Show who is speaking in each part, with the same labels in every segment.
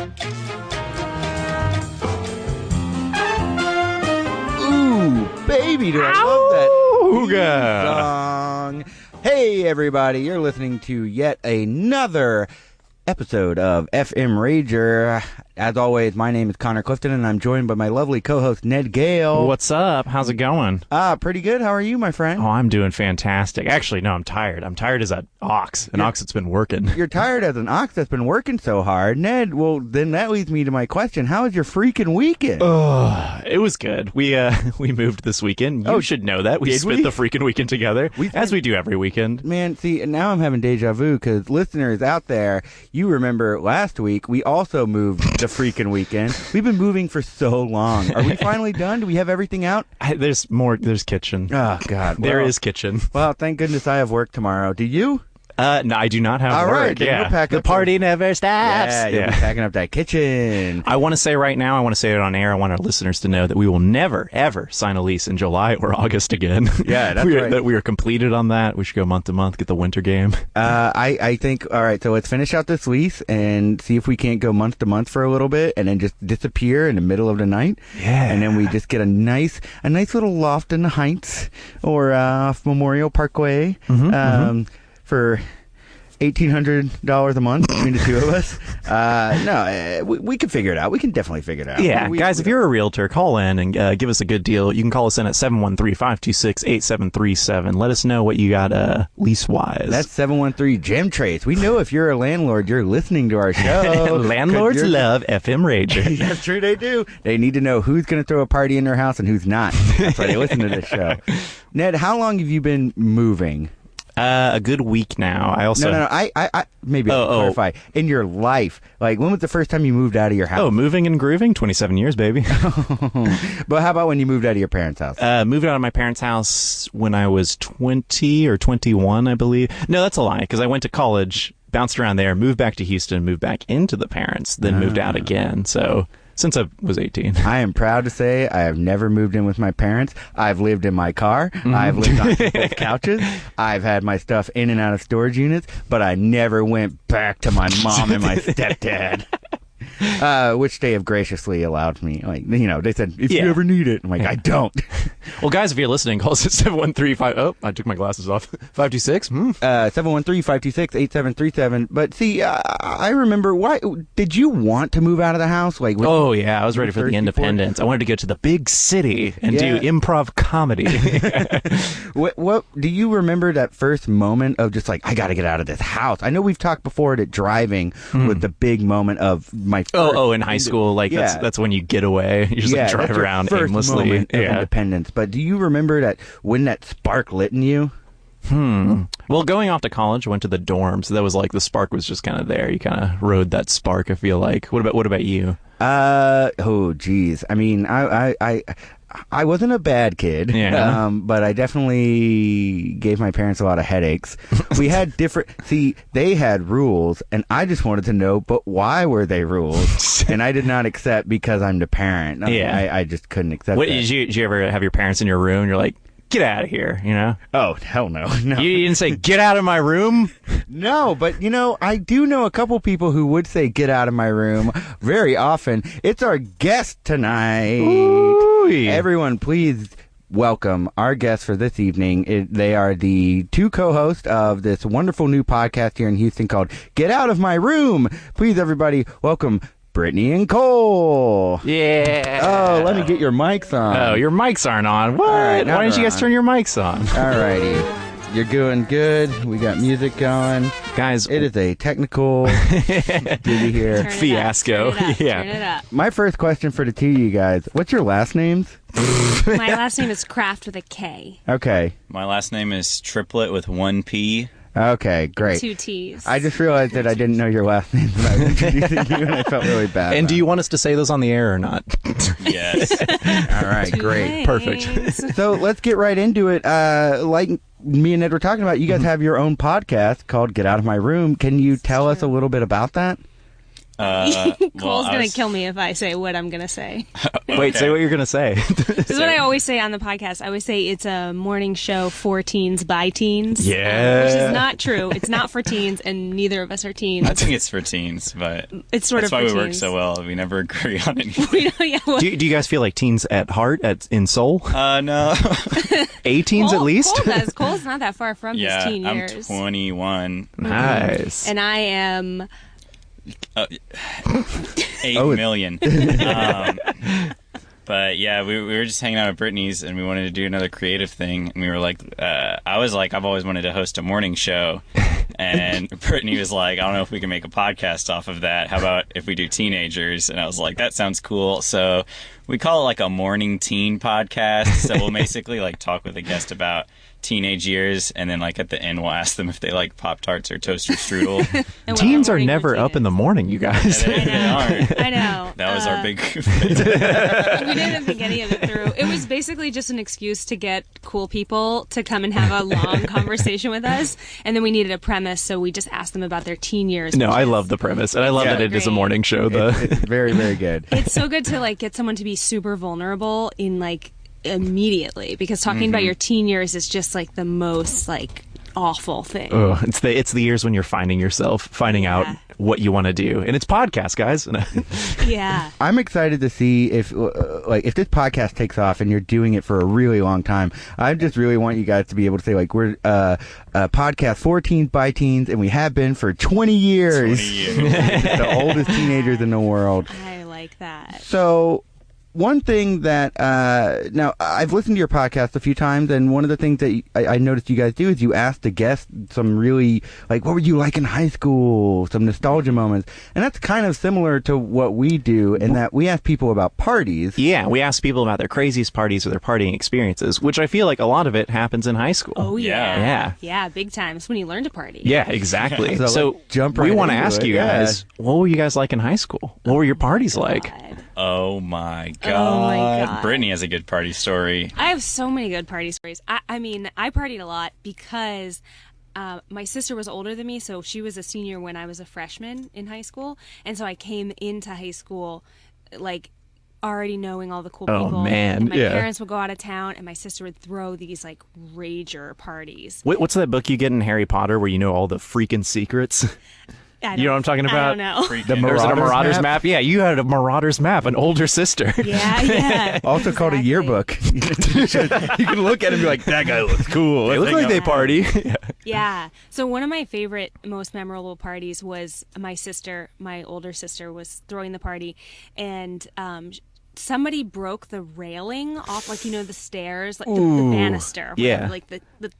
Speaker 1: Ooh, baby, do I love that song. Hey, everybody, you're listening to yet another episode of Effin Rager. As always, my name is Connor Clifton, and I'm joined by my lovely co-host, Ned Gale.
Speaker 2: What's up? How's it going?
Speaker 1: Pretty good. How are you, my friend?
Speaker 2: Oh, I'm doing fantastic. Actually, no, I'm tired. I'm tired as an ox that's been working.
Speaker 1: You're tired as an ox that's been working so hard. Ned, well, then that leads me to my question. How was your freaking weekend?
Speaker 2: Oh, it was good. We moved this weekend. You should know that. We spent the freaking weekend together, as we do every weekend.
Speaker 1: Man, see, now I'm having deja vu, because listeners out there, you remember last week, we also moved the freaking weekend. We've been moving for so long. Are we finally done? Do we have everything out?
Speaker 2: There's more. There's kitchen.
Speaker 1: Oh, God.
Speaker 2: There is kitchen.
Speaker 1: Well, thank goodness I have work tomorrow. Do you?
Speaker 2: No, I do not have
Speaker 1: All
Speaker 2: work.
Speaker 1: Right,
Speaker 2: yeah. The party never stops.
Speaker 1: Yeah, you'll be packing up that kitchen.
Speaker 2: I want to say right now, I want to say it on air, I want our listeners to know that we will never, ever sign a lease in July or August again.
Speaker 1: Yeah, that's right.
Speaker 2: That we are completed on that. We should go month to month, get the winter game.
Speaker 1: I think, all right, so let's finish out this lease and see if we can't go month to month for a little bit and then just disappear in the middle of the night.
Speaker 2: Yeah.
Speaker 1: And then we just get a nice little loft in the Heights or off Memorial Parkway for $1,800 a month between the two of us. We can figure it out. We can definitely figure it out.
Speaker 2: Yeah, guys, if you're a realtor, call in and give us a good deal. You can call us in at 713-526-8737. Let us know what you got lease-wise.
Speaker 1: That's 713 Gem Trace. We know if you're a landlord, you're listening to our show.
Speaker 2: Landlords love FM Rager.
Speaker 1: That's true, they do. They need to know who's going to throw a party in their house and who's not. That's why they listen to this show. Ned, how long have you been moving?
Speaker 2: A good week now. I also
Speaker 1: I maybe I'll clarify. In your life, like, when was the first time you moved out of your house?
Speaker 2: Oh, moving and grooving, 27 years, baby.
Speaker 1: But how about when you moved out of your parents' house?
Speaker 2: Moved out of my parents' house when I was 20 or 21, I believe. No, that's a lie, because I went to college, bounced around there, moved back to Houston, moved back into the parents, then moved out again. So since I was 18.
Speaker 1: I am proud to say I have never moved in with my parents. I've lived in my car. I've lived on people's couches. I've had my stuff in and out of storage units, but I never went back to my mom and my stepdad. Which they have graciously allowed me. Like, they said, if you ever need it. I'm like, I don't.
Speaker 2: Well, guys, if you're listening, call us at 713-5... Oh, I took my glasses off. 526?
Speaker 1: 713-526-8737. But see, I remember, why did you want to move out of the house? Like,
Speaker 2: oh, yeah, I was ready for the independence. I wanted to go to the big city and do improv comedy.
Speaker 1: What do you remember that first moment of just like, I got to get out of this house? I know we've talked before that driving was the big moment of my first
Speaker 2: in high school, like that's when you get away. You just like drive around aimlessly.
Speaker 1: Moment of independence. But do you remember that when that spark lit in you?
Speaker 2: Well, going off to college, I went to the dorm, so that was like the spark was just kind of there. You kind of rode that spark, I feel like. What about you?
Speaker 1: Oh, geez. I mean, I wasn't a bad kid, but I definitely gave my parents a lot of headaches. We had they had rules, and I just wanted to know, but why were they rules? And I did not accept because I'm the parent. I just couldn't accept that.
Speaker 2: Did you ever have your parents in your room and you're like, get out of here,
Speaker 1: Oh, hell no.
Speaker 2: You didn't say, get out of my room?
Speaker 1: No, but, I do know a couple people who would say, get out of my room very often. It's our guest tonight.
Speaker 2: Ooh.
Speaker 1: Everyone, please welcome our guests for this evening. They are the two co-hosts of this wonderful new podcast here in Houston called Get Out of My Room. Please, everybody, welcome Brittany and Cole.
Speaker 2: Yeah.
Speaker 1: Oh, let me get your mics on.
Speaker 2: Oh, your mics aren't on. What?
Speaker 1: All right,
Speaker 2: why didn't you guys turn your mics on?
Speaker 1: All righty. You're doing good. We got music going.
Speaker 2: Guys,
Speaker 1: it is a technical duty here.
Speaker 2: Fiasco.
Speaker 3: Turn it up.
Speaker 1: My first question for the two of you guys, what's your last names?
Speaker 3: My last name is Kraft with a K.
Speaker 1: Okay.
Speaker 4: My last name is Triplet with one P.
Speaker 1: Okay, great.
Speaker 3: 2 T's.
Speaker 1: I just realized that I didn't know your last name when I was introducing you, and I felt really bad.
Speaker 2: And do you want us to say those on the air or not?
Speaker 4: Yes.
Speaker 1: All right, great.
Speaker 2: Perfect.
Speaker 1: So let's get right into it. Like me and Ed were talking about, you guys have your own podcast called Get Out of My Room. Can you tell us a little bit about that?
Speaker 3: Cole's going to kill me if I say what I'm going to say.
Speaker 2: Wait, say what you're going to say.
Speaker 3: This is what I always say on the podcast. I always say it's a morning show for teens by teens.
Speaker 2: Yeah.
Speaker 3: Which is not true. It's not for teens, and neither of us are teens.
Speaker 4: I think it's for teens, but
Speaker 3: it's sort
Speaker 4: that's
Speaker 3: of
Speaker 4: why
Speaker 3: for
Speaker 4: we work
Speaker 3: teens.
Speaker 4: so well. We never agree on anything.
Speaker 2: Do you guys feel like teens at heart, in soul?
Speaker 4: No.
Speaker 2: A-teens at least?
Speaker 3: Cole does. Cole's not that far from his teen
Speaker 4: I'm
Speaker 3: years.
Speaker 4: 21.
Speaker 2: Nice.
Speaker 3: And I am...
Speaker 4: 8 million. But yeah, we were just hanging out at Brittany's and we wanted to do another creative thing. And we were like, I was like, I've always wanted to host a morning show. And Brittany was like, I don't know if we can make a podcast off of that. How about if we do teenagers? And I was like, that sounds cool. So we call it like a morning teen podcast. So we'll basically like talk with a guest about teenage years, and then like at the end we'll ask them if they like Pop-Tarts or toaster strudel.
Speaker 2: Teens are never up in the morning, you guys.
Speaker 3: I know.
Speaker 4: That was our big
Speaker 3: we didn't think any of it through. It was basically just an excuse to get cool people to come and have a long conversation with us, and then we needed a premise, so we just asked them about their teen years.
Speaker 2: No, I love the premise, and I love that it is a morning show.
Speaker 1: It's very, very good.
Speaker 3: It's so good to like get someone to be super vulnerable in like immediately, because talking about your teen years is just like the most like awful thing.
Speaker 2: Oh, it's the years when you're finding yourself, finding out what you want to do, and it's podcast, guys.
Speaker 3: Yeah,
Speaker 1: I'm excited to see if this podcast takes off and you're doing it for a really long time. I just really want you guys to be able to say like we're a podcast for teens by teens, and we have been for 20 years.
Speaker 4: 20 years.
Speaker 1: The oldest teenagers in the world.
Speaker 3: I like that.
Speaker 1: So one thing that now I've listened to your podcast a few times, and one of the things that I noticed you guys do is you ask the guests some really like, what were you like in high school, some nostalgia moments, and that's kind of similar to what we do in that we ask people about parties.
Speaker 2: Yeah, we ask people about their craziest parties or their partying experiences, which I feel like a lot of it happens in high school.
Speaker 3: Oh
Speaker 4: Yeah.
Speaker 3: yeah, big time. It's when you learn to party.
Speaker 2: Yeah, exactly.
Speaker 1: So,
Speaker 2: So
Speaker 1: let's jump
Speaker 2: we
Speaker 1: right
Speaker 2: want to
Speaker 1: into
Speaker 2: ask
Speaker 1: it.
Speaker 2: you guys, what were you guys like in high school? What were your parties like?
Speaker 3: God.
Speaker 4: Oh my god.
Speaker 3: Oh my God.
Speaker 4: Brittany has a good party story.
Speaker 3: I have so many good party stories. I mean, I partied a lot because my sister was older than me, so she was a senior when I was a freshman in high school, and so I came into high school like already knowing all the cool people.
Speaker 2: Oh, man,
Speaker 3: And my
Speaker 2: yeah.
Speaker 3: parents would go out of town, and my sister would throw these like rager parties.
Speaker 2: What's that book you get in Harry Potter where you know all the freaking secrets? You know what I'm talking about?
Speaker 3: I don't know.
Speaker 4: Freaking-
Speaker 2: Or is it a Marauders
Speaker 1: map?
Speaker 2: map? Yeah, you had a Marauders map, an older sister.
Speaker 3: Yeah.
Speaker 1: Also called a
Speaker 3: Exactly.
Speaker 1: yearbook. You can look at it and be like, that guy looks cool.
Speaker 2: They look like they party.
Speaker 3: Yeah. So one of my favorite, most memorable parties was my older sister was throwing the party, and somebody broke the railing off, like, you know, the stairs, like the banister.
Speaker 2: Yeah.
Speaker 3: Like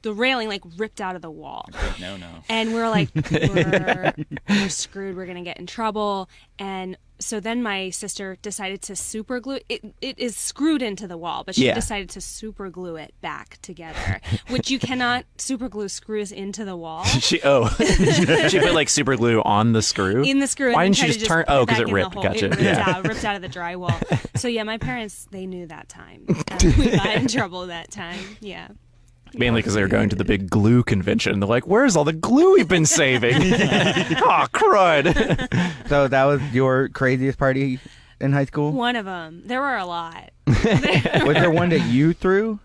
Speaker 3: the railing like ripped out of the wall.
Speaker 4: No.
Speaker 3: And we're like, we're screwed. We're going to get in trouble. And so then my sister decided to super glue it. It is screwed into the wall, but she decided to super glue it back together, which you cannot super glue screws into the wall.
Speaker 2: She put like super glue on the screw.
Speaker 3: In the screw.
Speaker 2: Why
Speaker 3: and
Speaker 2: didn't
Speaker 3: then
Speaker 2: she
Speaker 3: tried to
Speaker 2: just turn?
Speaker 3: put it
Speaker 2: Oh, because
Speaker 3: back
Speaker 2: it
Speaker 3: in the
Speaker 2: ripped.
Speaker 3: hole.
Speaker 2: Gotcha.
Speaker 3: It ripped out of the drywall. So yeah, my parents, they knew that time. We got in trouble that time. Yeah.
Speaker 2: Mainly because they were going to the big glue convention. They're like, "Where's all the glue we've been saving?" Oh, crud!
Speaker 1: So that was your craziest party in high school?
Speaker 3: One of them. There were a lot.
Speaker 1: Was there one that you threw?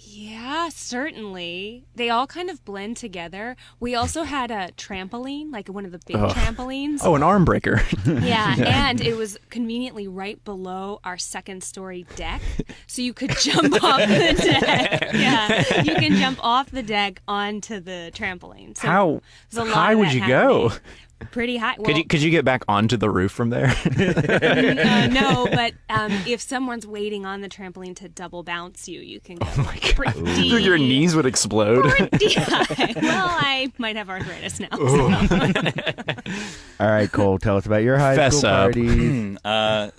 Speaker 3: Yeah, certainly. They all kind of blend together. We also had a trampoline, like one of the big trampolines.
Speaker 2: Oh, an arm breaker.
Speaker 3: Yeah, and it was conveniently right below our second story deck, so you could jump off the deck. Yeah, you can jump off the deck onto the trampoline. So
Speaker 2: How
Speaker 3: there's a lot
Speaker 2: high
Speaker 3: of
Speaker 2: would
Speaker 3: that
Speaker 2: you go?
Speaker 3: happening. Pretty high. Well,
Speaker 2: Could you get back onto the roof from there?
Speaker 3: no, but if someone's waiting on the trampoline to double bounce you, you can go pretty
Speaker 2: Your knees would explode.
Speaker 3: pretty high. Well, I might have arthritis now.
Speaker 1: All right, Cole, tell us about your high
Speaker 2: Fess
Speaker 1: school
Speaker 2: up.
Speaker 1: parties.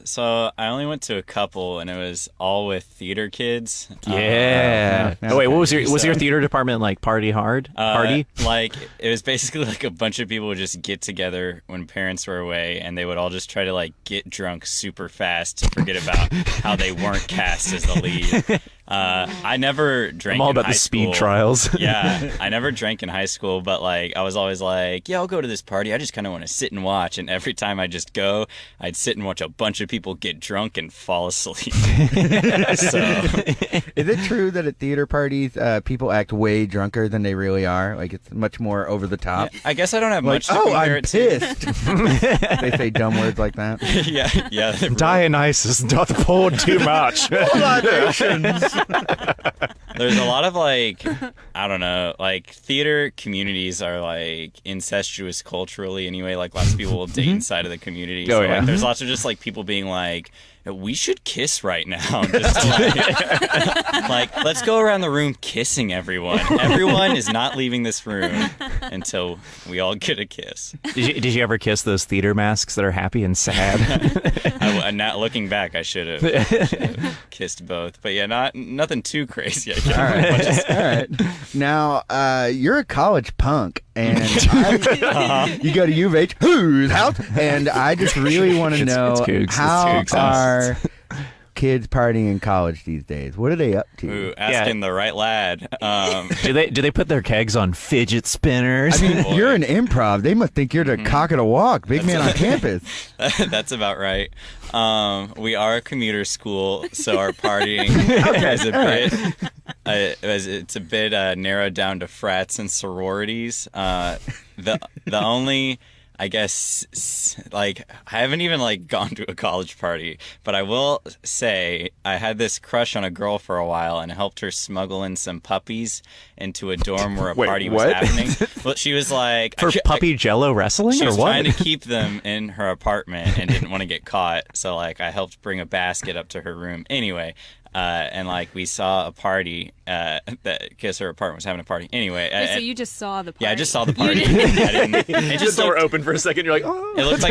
Speaker 4: So I only went to a couple, and it was all with theater kids.
Speaker 2: Yeah.
Speaker 1: Uh,
Speaker 2: Oh wait, what was your
Speaker 4: So-
Speaker 2: theater department like? Party hard? Party?
Speaker 4: Like, it was basically like a bunch of people would just get together when parents were away, and they would all just try to like get drunk super fast to forget about how they weren't cast as the lead. I never drank.
Speaker 2: I'm all
Speaker 4: in
Speaker 2: about
Speaker 4: high
Speaker 2: the speed
Speaker 4: school.
Speaker 2: trials.
Speaker 4: Yeah, I never drank in high school, but like I was always like, yeah, I'll go to this party. I just kind of want to sit and watch. And every time I just go, I'd sit and watch a bunch of people get drunk and fall asleep. So,
Speaker 1: is it true that at theater parties, people act way drunker than they really are? Like it's much more over the top.
Speaker 4: yeah, I guess I don't have
Speaker 1: Like,
Speaker 4: much to
Speaker 1: oh,
Speaker 4: compare
Speaker 1: I'm
Speaker 4: it to.
Speaker 1: pissed. They say dumb words like that.
Speaker 4: yeah.
Speaker 2: Dionysus doth pour too much.
Speaker 4: There's a lot of like, I don't know, like theater communities are like incestuous culturally anyway. Like lots of people will date inside of the community.
Speaker 2: Oh,
Speaker 4: So
Speaker 2: yeah.
Speaker 4: like, there's lots of just like people being like, we should kiss right now. Just to, like, let's go around the room kissing everyone. Everyone is not leaving this room until we all get a kiss.
Speaker 2: Did you ever kiss those theater masks that are happy and sad?
Speaker 4: Not looking back, I should have kissed both. But yeah, nothing too crazy. I guess.
Speaker 1: All right. Now, you're a college punk, and you go to U of H, whose house? And I just really want to know how are kids partying in college these days? What are they up to?
Speaker 4: Ooh, asking the right lad.
Speaker 2: Do they put their kegs on fidget spinners?
Speaker 1: I mean, you're an improv. They must think you're the cock of the walk, big man on campus.
Speaker 4: That's about right. We are a commuter school, so our partying is a bit. It's a bit narrowed down to frats and sororities. The only, I guess, like, I haven't even like gone to a college party, but I will say I had this crush on a girl for a while and helped her smuggle in some puppies into a dorm where a party was happening. Well, she was like,
Speaker 2: For puppy jello wrestling
Speaker 4: she
Speaker 2: or
Speaker 4: was
Speaker 2: what?
Speaker 4: trying to keep them in her apartment and didn't want to get caught. So like I helped bring a basket up to her room. Anyway, and like we saw a party because her apartment was having a party. Anyway,
Speaker 3: so you just saw the party.
Speaker 4: yeah, I just saw the party. It just
Speaker 2: the door
Speaker 4: looked,
Speaker 2: open for a second. You're like, oh.
Speaker 4: it looked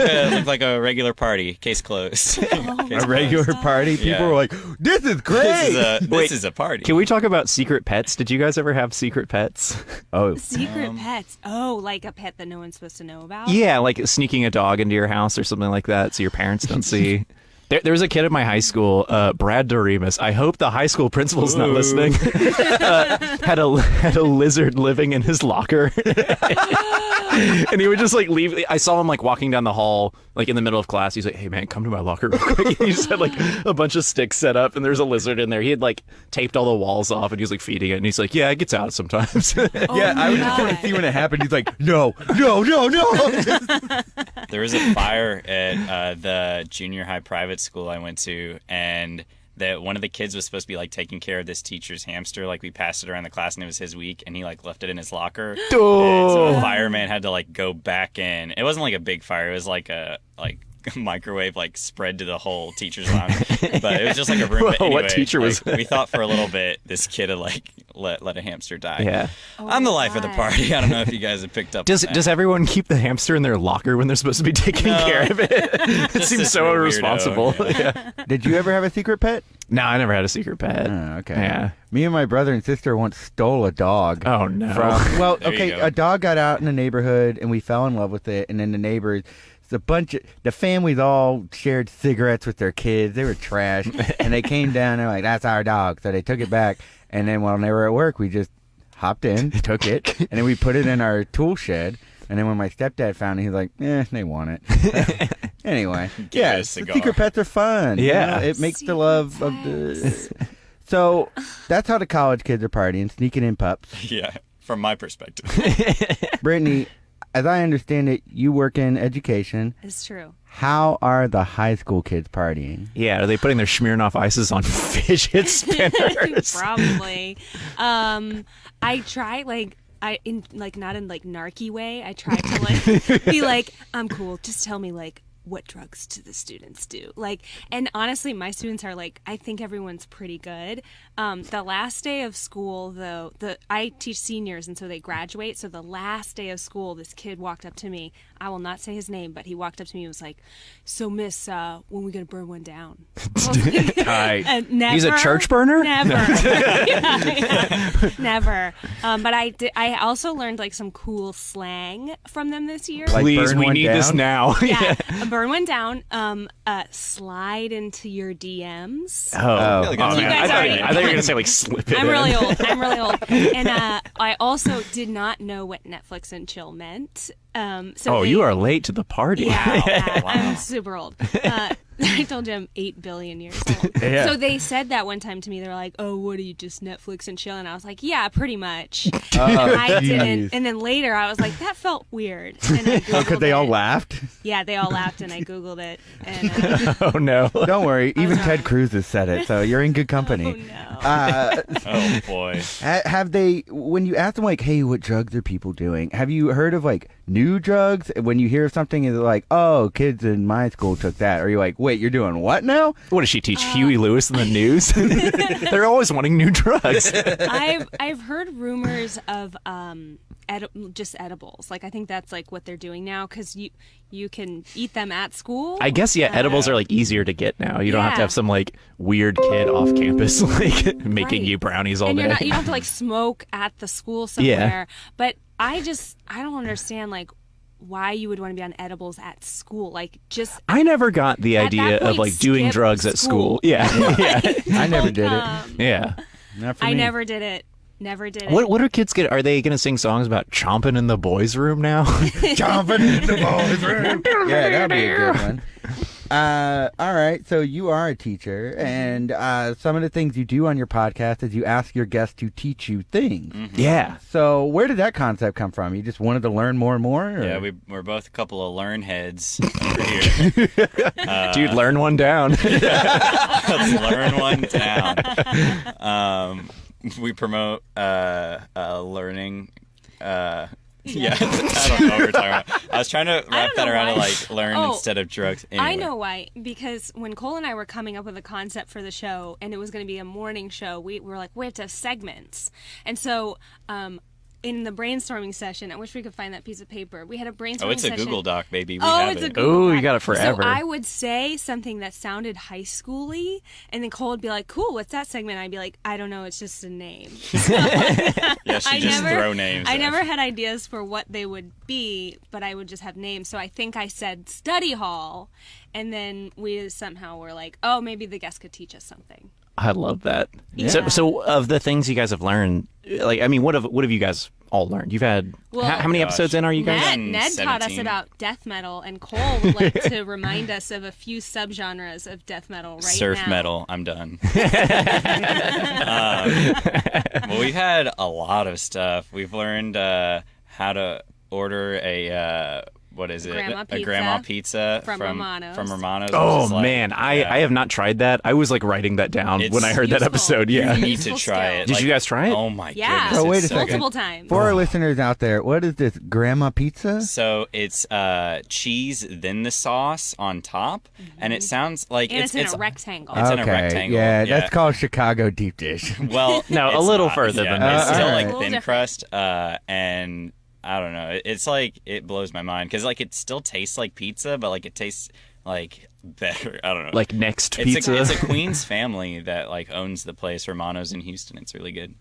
Speaker 4: like a regular party. Case closed. Case
Speaker 1: A regular
Speaker 4: closed.
Speaker 1: party? People
Speaker 4: Yeah.
Speaker 1: were like, this is great!
Speaker 4: This is a party.
Speaker 2: Can we talk about secret pets? Did you guys ever have secret pets?
Speaker 1: Oh,
Speaker 3: Secret pets. Oh, like a pet that no one's supposed to know about?
Speaker 2: Yeah, like sneaking a dog into your house or something like that so your parents don't see. There was a kid at my high school, Brad Doremus. I hope the high school principal's not listening. Had a lizard living in his locker, and he would just like leave. I saw him like walking down the hall, like in the middle of class. He's like, "Hey man, come to my locker real quick." He just had like a bunch of sticks set up, and there's a lizard in there. He had like taped all the walls off, and he was like feeding it. And he's like, "Yeah, it gets out sometimes."
Speaker 1: yeah, I was just trying to see when it happened. He's like, no.
Speaker 4: There was a fire at the junior high private school I went to, and that one of the kids was supposed to be like taking care of this teacher's hamster. Like we passed it around the class, and it was his week, and he like left it in his locker. And so a fireman had to like go back in. It wasn't like a big fire; it was like a microwave like spread to the whole teacher's lounge, but it was just like a room.
Speaker 2: Whoa,
Speaker 4: But anyway,
Speaker 2: what teacher was
Speaker 4: we thought for a little bit this kid had like let a hamster die.
Speaker 2: Yeah.
Speaker 4: I'm the life of the party. I don't know if you guys have picked up.
Speaker 2: Does everyone keep the hamster in their locker when they're supposed to be taking care of it? It seems so
Speaker 4: real
Speaker 2: irresponsible.
Speaker 4: weirdo,
Speaker 2: Yeah.
Speaker 1: Did you ever have a secret pet?
Speaker 2: No, I never had a secret pet.
Speaker 1: Oh, okay.
Speaker 2: Yeah.
Speaker 1: Me and my brother and sister once stole a dog.
Speaker 2: Oh no.
Speaker 1: Well,
Speaker 4: There you
Speaker 1: okay,
Speaker 4: go.
Speaker 1: a dog got out in the neighborhood, and we fell in love with it, and then the neighbors... the families all shared cigarettes with their kids. They were trash. And they came down and they're like, that's our dog. So they took it back. And then when they were at work, we just hopped in, took it, and then we put it in our tool shed. And then when my stepdad found it, he's like, they want it. Anyway.
Speaker 4: Give it a
Speaker 1: the
Speaker 4: cigar.
Speaker 1: secret pets are fun.
Speaker 2: Yeah.
Speaker 1: It makes the love of the... So that's how the college kids are partying, sneaking in pups.
Speaker 4: Yeah, from my perspective.
Speaker 1: Brittany, as I understand it, you work in education.
Speaker 3: It's true.
Speaker 1: How are the high school kids partying?
Speaker 2: Yeah, are they putting their Smirnoff ices on fidget spinners?
Speaker 3: Probably. I try not in narky way. I try to like be like, I'm cool. Just tell me like what drugs do the students do? And honestly, my students are like, I think everyone's pretty good. The last day of school, though, I teach seniors, and so they graduate. So the last day of school, this kid walked up to me. I will not say his name, but he walked up to me and was like, so miss, when we going to burn one down?
Speaker 2: Never, he's a church burner?
Speaker 3: Never. Never. But I also learned like some cool slang from them this year.
Speaker 1: Like
Speaker 2: Please,
Speaker 1: burn
Speaker 2: we
Speaker 1: one
Speaker 2: need
Speaker 1: down?
Speaker 2: this now.
Speaker 3: Yeah, burn one down. Slide into your DMs.
Speaker 2: Oh,
Speaker 3: You guys
Speaker 2: I thought you were going to say, like, slip it
Speaker 3: I'm
Speaker 2: in.
Speaker 3: really old. And I also did not know what Netflix and chill meant.
Speaker 2: You are late to the party.
Speaker 3: Yeah, I'm super old. I told you I'm 8 billion years old.
Speaker 1: Yeah.
Speaker 3: So they said that one time to me. They're like, "Oh, what are you, just Netflix and chill?" And I was like, "Yeah, pretty much." I didn't. And then later I was like, "That felt weird." And I Googled
Speaker 1: Because they all
Speaker 3: it.
Speaker 1: laughed?
Speaker 3: Yeah, they all laughed, and I Googled it. And
Speaker 2: Oh, no.
Speaker 1: Don't worry. Even Ted Cruz has said it, so you're in good company.
Speaker 3: oh no.
Speaker 4: Oh boy.
Speaker 1: Have they, when you ask them, like, hey, what drugs are people doing? Have you heard of, like, new drugs? When you hear of something, is it like, oh, kids in my school took that? Or are you like, wait, you're doing what now?
Speaker 2: What does she teach Huey Lewis in the news? They're always wanting new drugs.
Speaker 3: I've heard rumors of just edibles. Like I think that's like what they're doing now because you can eat them at school.
Speaker 2: I guess edibles are like easier to get now. You don't have to have some like weird kid off campus like making you brownies all
Speaker 3: and
Speaker 2: day.
Speaker 3: You don't have to like smoke at the school somewhere. But I don't understand like why you would want to be on edibles at school. Like just
Speaker 2: I never got the
Speaker 3: at
Speaker 2: idea
Speaker 3: that point,
Speaker 2: of like doing
Speaker 3: skip
Speaker 2: drugs at school. Yeah.
Speaker 1: I never did it.
Speaker 2: Yeah.
Speaker 1: Not for
Speaker 3: I
Speaker 1: me.
Speaker 3: never did it. Never did it.
Speaker 2: What are kids get? Are they going to sing songs about chomping in the boys' room now?
Speaker 1: Jumping in the boys' room. Yeah, that'd be a good one. All right, so you are a teacher, and some of the things you do on your podcast is you ask your guests to teach you things.
Speaker 4: Mm-hmm.
Speaker 2: Yeah.
Speaker 1: So where did that concept come from? You just wanted to learn more and more? Or?
Speaker 4: Yeah, we're both a couple of learn heads over here.
Speaker 2: Dude, learn one down.
Speaker 4: Let's learn one down. We promote learning. Yeah, I don't know what we're talking about. I was trying to wrap that around to like learn instead of drugs. Anyway.
Speaker 3: I know why. Because when Cole and I were coming up with a concept for the show, and it was going to be a morning show, we were like, we have to have segments. And so in the brainstorming session, I wish we could find that piece of paper. We had a brainstorming session.
Speaker 4: Oh, it's a
Speaker 3: session.
Speaker 4: Google Doc, baby. We have
Speaker 3: it's a
Speaker 4: it.
Speaker 3: Google Doc.
Speaker 2: You got it forever.
Speaker 3: So I would say something that sounded high school-y, and then Cole would be like, cool, what's that segment? I'd be like, I don't know, it's just a name.
Speaker 4: Yeah, she just throw names.
Speaker 3: I never had ideas for what they would be, but I would just have names. So I think I said study hall, and then we somehow were like, oh, maybe the guest could teach us something.
Speaker 2: I love that.
Speaker 3: Yeah.
Speaker 2: So of the things you guys have learned, like, I mean, what have you guys all learned? You've had how many episodes in are you guys?
Speaker 3: Ned taught us about death metal, and Cole would like to remind us of a few subgenres of death metal right
Speaker 4: Surf
Speaker 3: now.
Speaker 4: metal. I'm done. Well, we've had a lot of stuff. We've learned how to order a grandma pizza
Speaker 3: from Romano's.
Speaker 4: From Romano's.
Speaker 2: Oh man, I have not tried that. I was like writing that down when I heard that episode. Yeah,
Speaker 4: You need to try it.
Speaker 2: Did you guys try it?
Speaker 4: Oh my
Speaker 3: Yeah.
Speaker 4: goodness.
Speaker 1: Oh, wait
Speaker 4: it's
Speaker 1: a
Speaker 4: so
Speaker 1: second.
Speaker 4: good.
Speaker 3: Multiple times.
Speaker 1: For our listeners out there, what is this, grandma pizza?
Speaker 4: So it's cheese, then the sauce on top, and it sounds like
Speaker 3: And it's in a rectangle.
Speaker 4: It's in a rectangle.
Speaker 1: Yeah, that's called Chicago deep dish.
Speaker 4: Well,
Speaker 2: No, a
Speaker 4: it's
Speaker 2: little
Speaker 4: not.
Speaker 2: further than
Speaker 4: It's
Speaker 2: that.
Speaker 4: still
Speaker 1: Alright.
Speaker 4: like
Speaker 3: A
Speaker 4: thin
Speaker 3: little
Speaker 4: crust, and I don't know. It's like it blows my mind because like it still tastes like pizza, but like it tastes like better. I don't know.
Speaker 2: Like next
Speaker 4: it's
Speaker 2: pizza.
Speaker 4: it's a Queens family that like owns the place, Romano's in Houston. It's really good.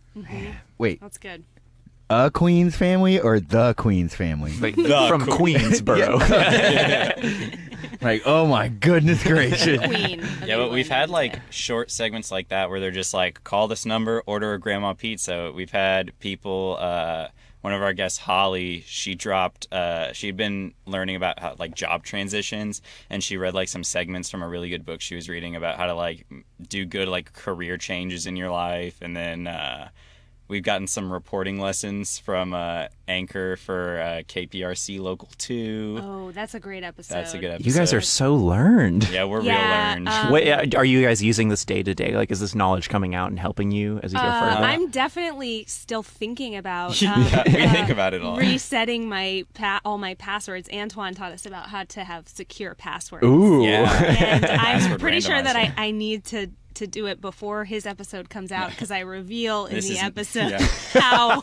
Speaker 1: Wait,
Speaker 3: That's good.
Speaker 1: a Queens family or the Queens family?
Speaker 2: Like,
Speaker 4: The
Speaker 2: from Queensboro.
Speaker 1: Like, oh my goodness gracious.
Speaker 3: Queen.
Speaker 4: Yeah, but we've had like short segments like that where they're just like, call this number, order a grandma pizza. We've had people, one of our guests, Holly, she dropped, she'd been learning about how, like job transitions, and she read like some segments from a really good book she was reading about how to like do good like career changes in your life. And then we've gotten some reporting lessons from Anchor for KPRC Local 2.
Speaker 3: Oh, that's a great episode.
Speaker 4: That's a good episode.
Speaker 2: You guys are so learned.
Speaker 4: Yeah, we're
Speaker 3: Yeah,
Speaker 4: real learned.
Speaker 2: Wait, are you guys using this day to day? Like, is this knowledge coming out and helping you as you go further?
Speaker 3: I'm definitely still thinking about
Speaker 4: Yeah, we think about it all.
Speaker 3: resetting my all my passwords. Antoine taught us about how to have secure passwords.
Speaker 2: Ooh.
Speaker 4: Yeah.
Speaker 3: And I'm
Speaker 4: Password
Speaker 3: pretty sure that
Speaker 4: randomizer.
Speaker 3: I need to do it before his episode comes out because I reveal in
Speaker 4: This
Speaker 3: the
Speaker 4: isn't-
Speaker 3: episode
Speaker 4: yeah.
Speaker 3: how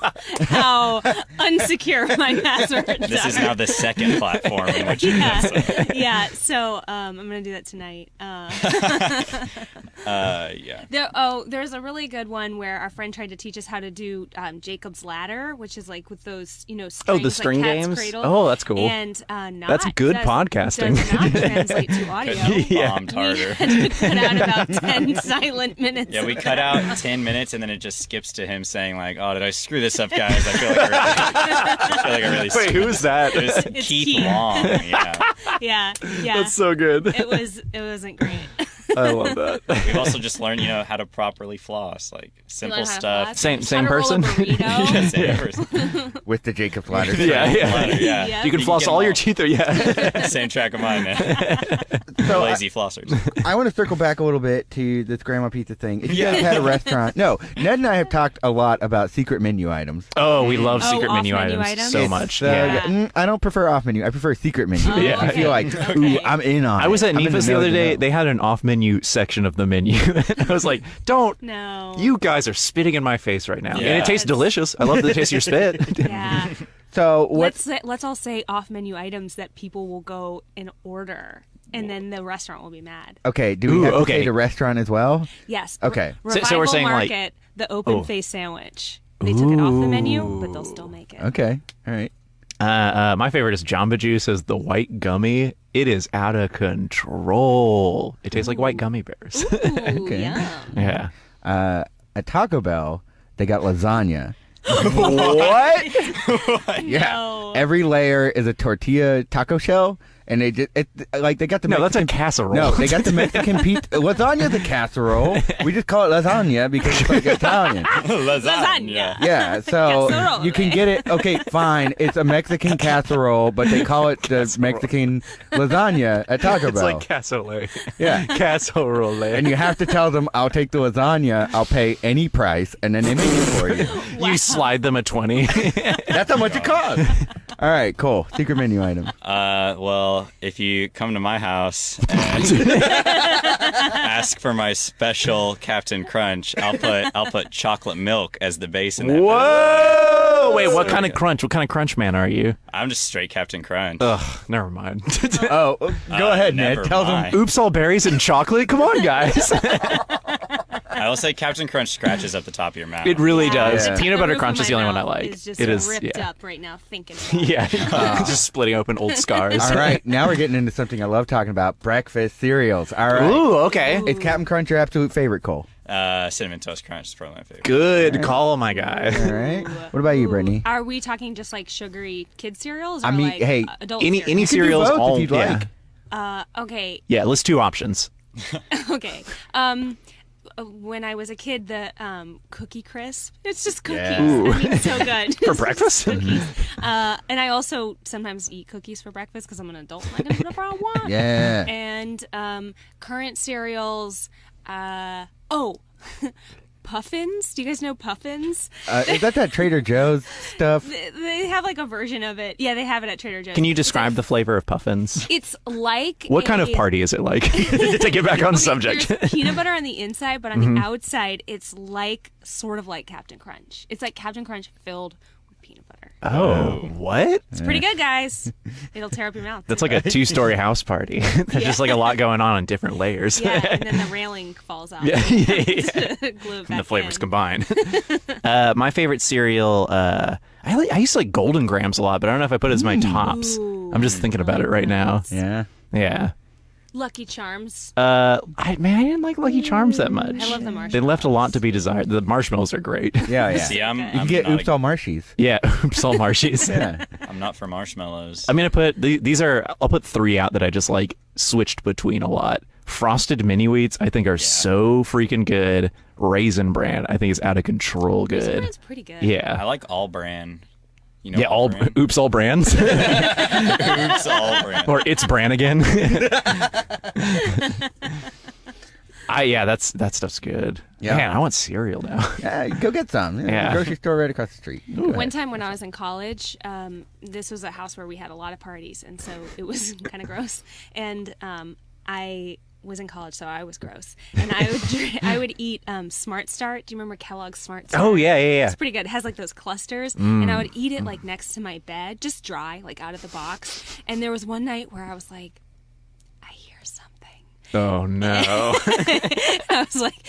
Speaker 3: insecure with my passwords.
Speaker 4: This is now the second platform in which you
Speaker 3: yeah. So I'm gonna do that tonight.
Speaker 4: Yeah.
Speaker 3: There's a really good one where our friend tried to teach us how to do Jacob's Ladder, which is like with those, strings,
Speaker 2: the string
Speaker 3: like Cat's
Speaker 2: games?
Speaker 3: Cradle.
Speaker 2: Oh, that's cool.
Speaker 3: And
Speaker 2: That's good podcasting.
Speaker 3: Does not translate to audio.
Speaker 4: Bombed harder.
Speaker 3: We had to cut out about 10 silent minutes.
Speaker 4: Yeah, we cut out 10 minutes and then it just skips to him saying like, "Oh, did I screw this up, guys? I feel like I really
Speaker 2: Wait, who's that?
Speaker 4: It was Keith Long. Yeah.
Speaker 3: Yeah.
Speaker 2: That's so good.
Speaker 3: It wasn't great.
Speaker 2: I love that.
Speaker 4: We've also just learned, how to properly floss, like simple stuff.
Speaker 2: Same
Speaker 3: How to roll a
Speaker 2: person?
Speaker 3: burrito.
Speaker 4: Same person.
Speaker 1: With the Jacob's Ladder.
Speaker 2: Yeah.
Speaker 3: Yeah.
Speaker 2: You can floss
Speaker 4: get
Speaker 2: all
Speaker 4: them
Speaker 2: your
Speaker 4: all.
Speaker 2: teeth. Yeah.
Speaker 4: Same track of mine, man.
Speaker 1: So
Speaker 4: Lazy flossers.
Speaker 1: I want to circle back a little bit to this grandma pizza thing. If you guys had a restaurant, no, Ned and I have talked a lot about secret menu items.
Speaker 2: Oh, we love secret menu
Speaker 3: off-menu
Speaker 2: items so
Speaker 3: items?
Speaker 2: much.
Speaker 3: Yeah.
Speaker 1: I don't prefer off menu. I prefer secret menu.
Speaker 3: Oh,
Speaker 2: Yeah.
Speaker 1: I feel like, ooh, I'm in on it.
Speaker 2: I was at
Speaker 1: I'm in
Speaker 2: Nefa's the
Speaker 1: know
Speaker 2: other
Speaker 1: to
Speaker 2: day.
Speaker 1: know.
Speaker 2: They had an off-menu section of the menu. I was like, "Don't!
Speaker 3: No.
Speaker 2: You guys are spitting in my face right now, and
Speaker 4: Yeah.
Speaker 2: it tastes delicious. I love the taste of your spit."
Speaker 3: Yeah.
Speaker 1: So what's
Speaker 3: Let's all say off-menu items that people will go and order, and then the restaurant will be mad.
Speaker 1: okay? Do we
Speaker 2: Ooh,
Speaker 1: have to
Speaker 2: okay.
Speaker 1: say the restaurant as well?
Speaker 3: Yes.
Speaker 1: Okay.
Speaker 2: So we're saying, like-
Speaker 3: Market, the open face sandwich. They took it off the menu, but they'll still make it.
Speaker 1: Okay, all right.
Speaker 2: My favorite is Jamba Juice as the white gummy. It is out of control. It tastes like white gummy bears.
Speaker 3: Ooh,
Speaker 1: Okay.
Speaker 3: yum.
Speaker 2: Yeah.
Speaker 1: At Taco Bell, they got lasagna.
Speaker 2: What?
Speaker 1: Yeah.
Speaker 3: No.
Speaker 1: Every layer is a tortilla taco shell, and they just they got the
Speaker 2: No, that's a
Speaker 1: Mexican.
Speaker 2: casserole.
Speaker 1: No, they got the Mexican pizza. Lasagna's a casserole. We just call it lasagna because it's like Italian.
Speaker 3: Lasagna.
Speaker 1: Yeah, so
Speaker 3: Casserole.
Speaker 1: you can get it. Okay, fine. It's a Mexican casserole, but they call it the Mexican lasagna at Taco
Speaker 2: It's
Speaker 1: Bell.
Speaker 2: like casserole.
Speaker 1: Yeah.
Speaker 2: Casserole.
Speaker 1: And you have to tell them, I'll take the lasagna, I'll pay any price, and then they make it for you.
Speaker 2: You slide them a 20.
Speaker 1: That's how much it costs. All right, cool. Secret menu item.
Speaker 4: Well, if you come to my house and ask for my special Captain Crunch, I'll put chocolate milk as the base in that.
Speaker 2: Whoa! Wait, what kind of crunch? What kind of crunch man are you?
Speaker 4: I'm just straight Captain Crunch.
Speaker 2: Ugh, never mind.
Speaker 1: Oh, go ahead, Ned.
Speaker 4: never
Speaker 1: Tell them.
Speaker 4: mind.
Speaker 2: Oops, all berries and chocolate? Come on, guys.
Speaker 4: I will say Captain Crunch scratches up the top of your mouth.
Speaker 2: It really
Speaker 3: Yeah.
Speaker 2: does.
Speaker 1: Yeah.
Speaker 2: Peanut butter
Speaker 3: roof
Speaker 2: crunch
Speaker 3: of
Speaker 2: is the
Speaker 3: my
Speaker 2: only one I
Speaker 3: mouth
Speaker 2: like.
Speaker 3: Is just
Speaker 2: It is,
Speaker 3: ripped
Speaker 2: yeah.
Speaker 3: up right now thinking about it.
Speaker 2: Yeah, just splitting open old scars.
Speaker 1: All right, now we're getting into something I love talking about: breakfast cereals. All right,
Speaker 2: Ooh, okay.
Speaker 1: is Captain Crunch your absolute favorite, Cole?
Speaker 4: Cinnamon Toast Crunch is probably my favorite.
Speaker 2: Good call, my guy.
Speaker 1: All right. What about you, Brittany?
Speaker 3: Are we talking just like sugary kid cereals? Or
Speaker 1: I mean,
Speaker 3: like
Speaker 1: hey,
Speaker 3: adult
Speaker 2: Any
Speaker 3: cereals?
Speaker 2: cereals?
Speaker 1: both if
Speaker 2: all
Speaker 1: you'd
Speaker 2: yeah.
Speaker 1: like.
Speaker 3: Okay,
Speaker 2: Yeah, list two options.
Speaker 3: okay. When I was a kid, the Cookie Crisp. It's just cookies.
Speaker 1: Yeah.
Speaker 2: Ooh.
Speaker 3: I mean, so good.
Speaker 2: For breakfast?
Speaker 3: And I also sometimes eat cookies for breakfast because I'm an adult and I can do whatever I want.
Speaker 1: Yeah.
Speaker 3: And current cereals. Puffins. Do you guys know Puffins?
Speaker 1: Is that Trader Joe's stuff?
Speaker 3: They have like a version of it. Yeah, they have it at Trader Joe's.
Speaker 2: Can you describe the flavor of puffins?
Speaker 3: It's like
Speaker 2: What kind of party is it like? To get back on subject.
Speaker 3: There's peanut butter on the inside, but on the outside, it's like sort of like Captain Crunch. It's like Captain Crunch filled with peanut butter.
Speaker 2: Oh, what?
Speaker 3: It's pretty good, guys. It'll tear up your mouth.
Speaker 2: That's like a 2-story house party. There's just like a lot going on different layers.
Speaker 3: Yeah, and then the railing falls off.
Speaker 2: Yeah.
Speaker 3: Glue it
Speaker 2: And the
Speaker 3: back
Speaker 2: flavors
Speaker 3: in.
Speaker 2: combined. My favorite cereal, I used to like Golden Grams a lot, but I don't know if I put it as my tops. I'm just thinking about it right now.
Speaker 1: Yeah.
Speaker 2: Yeah.
Speaker 3: Lucky Charms.
Speaker 2: I didn't like Lucky Charms that much.
Speaker 3: I love the marshmallows.
Speaker 2: They left a lot to be desired. The marshmallows are great.
Speaker 1: Yeah, yeah.
Speaker 4: See, I'm
Speaker 1: You can get
Speaker 4: not
Speaker 1: Oops All Marshies.
Speaker 2: Yeah, oops, all marshies.
Speaker 1: Yeah.
Speaker 4: I'm not for marshmallows.
Speaker 2: I'm gonna put these are. I'll put 3 out that I just like switched between a lot. Frosted mini wheats I think are so freaking good. Raisin Bran I think is out of control good.
Speaker 3: It's pretty good.
Speaker 4: I
Speaker 2: Yeah.
Speaker 4: like all bran. You know,
Speaker 2: Yeah, all
Speaker 4: bran?
Speaker 2: oops, all brands,
Speaker 4: Oops, all bran.
Speaker 2: or it's Bran again. Yeah, that stuff's good.
Speaker 1: Yeah.
Speaker 2: Man, I want cereal now.
Speaker 1: Yeah, go get some.
Speaker 2: Yeah.
Speaker 1: Grocery store right across the street. Go ahead.
Speaker 3: One time when I was in college, this was a house where we had a lot of parties, and so it was kind of gross. And I was in college, so I was gross. And I would eat Smart Start. Do you remember Kellogg's Smart Start?
Speaker 2: Oh, yeah.
Speaker 3: It's pretty good. It has like those clusters. And I would eat it like next to my bed, just dry, like out of the box. And there was one night where I was like, I hear something.
Speaker 2: Oh, no.
Speaker 3: I was like,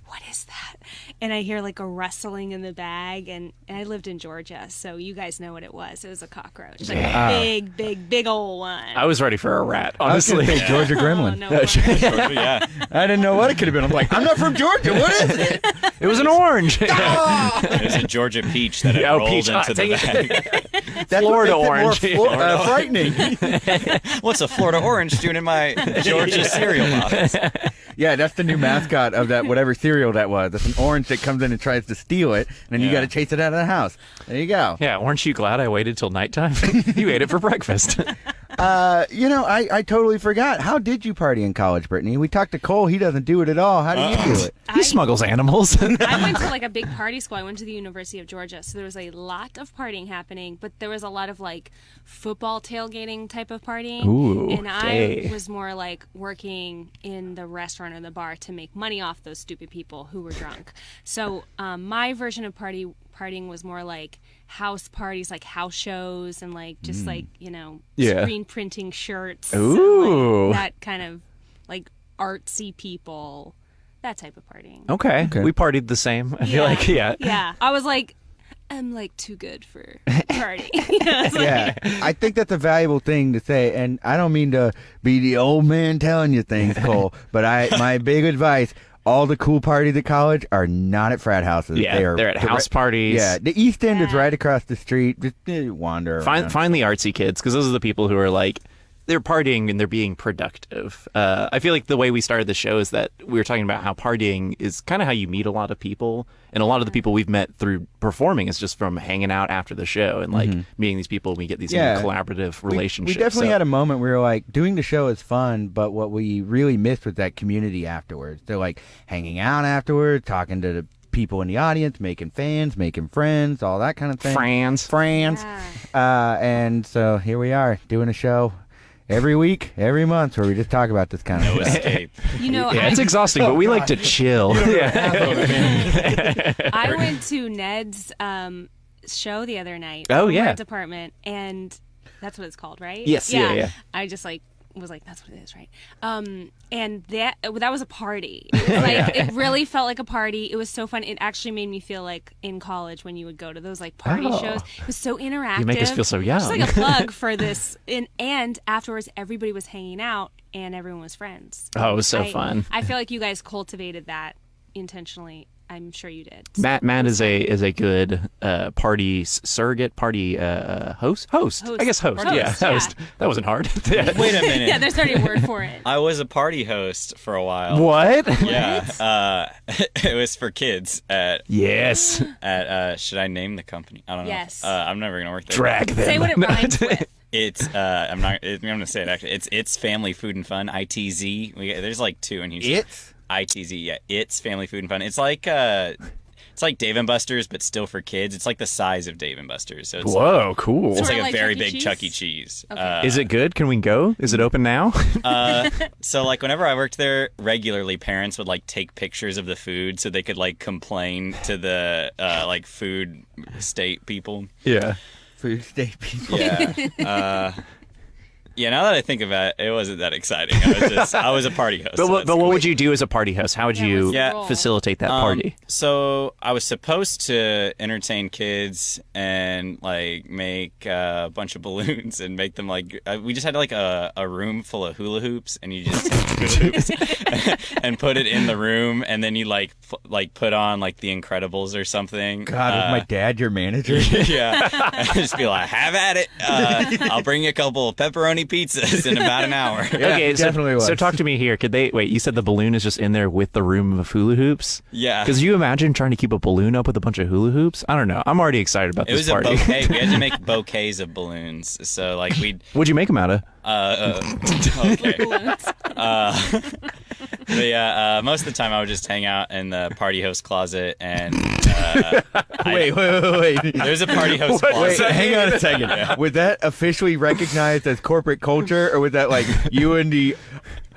Speaker 3: what is that? And I hear like a rustling in the bag, and I lived in Georgia, so you guys know what it was. It was a cockroach, like a big old one.
Speaker 2: I was ready for a rat, honestly.
Speaker 1: I was gonna say Georgia Gremlin.
Speaker 3: Oh, no
Speaker 4: Yeah.
Speaker 1: I didn't know what it could have been. I'm like, I'm not from Georgia. What is it?
Speaker 2: It was an orange.
Speaker 4: It was a Georgia peach that had rolled
Speaker 2: peach.
Speaker 4: into the bag.
Speaker 1: That's
Speaker 2: Florida
Speaker 1: what
Speaker 2: orange.
Speaker 1: makes it more frightening.
Speaker 4: What's a Florida orange doing in my Georgia cereal box?
Speaker 1: Yeah, that's the new mascot of that whatever cereal that was. That's an orange that comes in and tries to steal it, and then you got to chase it out of the house. There you go.
Speaker 2: Yeah, weren't you glad I waited till nighttime? You ate it for breakfast.
Speaker 1: I totally forgot. How did you party in college, Brittany? We talked to Cole. He doesn't do it at all. How do you do it?
Speaker 2: He smuggles animals.
Speaker 3: I went to like a big party school. I went to the University of Georgia, so there was a lot of partying happening, but there was a lot of like football tailgating type of partying.
Speaker 2: Ooh,
Speaker 3: and I was more like working in the restaurant or the bar to make money off those stupid people who were drunk. So my version of partying was more like house parties, like house shows, and like just like screen printing shirts.
Speaker 2: Ooh,
Speaker 3: and, like, that kind of like artsy people. That type of partying.
Speaker 2: Okay. We partied the same. I feel like,
Speaker 3: Yeah. I was like, I'm like too good for party.
Speaker 1: I think that's a valuable thing to say, and I don't mean to be the old man telling you things, Cole, but my big advice: all the cool parties at college are not at frat houses.
Speaker 2: Yeah, they're at house parties.
Speaker 1: Yeah, the East End is right across the street. Just wander around.
Speaker 2: Find the artsy kids, because those are the people who are like, they're partying and they're being productive. I feel like the way we started the show is that we were talking about how partying is kind of how you meet a lot of people, and a lot of the people we've met through performing is just from hanging out after the show and like meeting these people. We get these collaborative relationships.
Speaker 1: We definitely had a moment where we were like, doing the show is fun, but what we really missed was that community afterwards. They're like hanging out afterwards, talking to the people in the audience, making fans, making friends, all that kind of thing.
Speaker 2: Friends.
Speaker 3: Yeah.
Speaker 1: And so here we are doing a show every week, every month, where we just talk about this kind of
Speaker 4: No escape.
Speaker 2: It's exhausting, but we like to chill.
Speaker 3: I went to Ned's show the other night.
Speaker 2: Oh, yeah.
Speaker 3: Red Department, and that's what it's called, right?
Speaker 2: Yes, yeah.
Speaker 3: I just was like, that's what it is, right? And that was a party. It was like it really felt like a party. It was so fun. It actually made me feel like in college when you would go to those like party shows. It was so interactive.
Speaker 2: You make us feel so young.
Speaker 3: Just like a plug for this. And afterwards, everybody was hanging out and everyone was friends.
Speaker 2: Oh, it was so fun.
Speaker 3: I feel like you guys cultivated that intentionally. I'm sure you did.
Speaker 2: Matt is a good party surrogate, party host. I guess host. Host. That wasn't hard.
Speaker 4: Wait a minute.
Speaker 3: Yeah, there's already a word for it.
Speaker 4: I was a party host for a while.
Speaker 2: What?
Speaker 4: Yeah. It was for kids at should I name the company? I don't know.
Speaker 3: Yes.
Speaker 4: I'm never gonna work there.
Speaker 2: Drag them.
Speaker 3: Say what it rhymes with.
Speaker 4: It's I'm gonna say it actually. It's Family Food and Fun, ITZ. There's like two in Houston. ITZ, yeah. It's Family Food and Fun. It's like Dave and Buster's, but still for kids. It's like the size of Dave and Buster's. So it's
Speaker 2: cool.
Speaker 4: It's
Speaker 3: Sort
Speaker 4: like
Speaker 3: of
Speaker 4: a very
Speaker 3: Chuck E.
Speaker 4: big
Speaker 3: Cheese?
Speaker 4: Chuck E. Cheese.
Speaker 3: Okay.
Speaker 2: Is it good? Can we go? Is it open now?
Speaker 4: So like whenever I worked there, regularly parents would like take pictures of the food so they could like complain to the like food state people.
Speaker 2: Yeah.
Speaker 1: food state people.
Speaker 4: Yeah. Yeah, now that I think about it, it wasn't that exciting. I was a party host.
Speaker 2: But what would you do as a party host? How would you facilitate that party?
Speaker 4: So I was supposed to entertain kids and like make a bunch of balloons and make them like we just had like a room full of hula hoops, and you just take hula hoops and put it in the room, and then you like put on like The Incredibles or something.
Speaker 1: God, was my dad your manager?
Speaker 4: Yeah, and just be like, have at it. I'll bring you a couple of pepperoni pizzas in about an hour.
Speaker 1: Yeah,
Speaker 2: okay,
Speaker 1: definitely was.
Speaker 2: So talk to me here. Could they wait? You said the balloon is just in there with the room of hula hoops.
Speaker 4: Yeah.
Speaker 2: Because you imagine trying to keep a balloon up with a bunch of hula hoops? I don't know. I'm already excited about this party.
Speaker 4: It was a bouquet. We had to make bouquets of balloons. So like
Speaker 2: What'd you make them out of?
Speaker 4: Okay. But yeah, most of the time I would just hang out in the party host closet and
Speaker 1: Wait.
Speaker 4: There's a party host closet.
Speaker 1: Wait, hang on a second. Was that officially recognized as corporate culture, or was that like you and the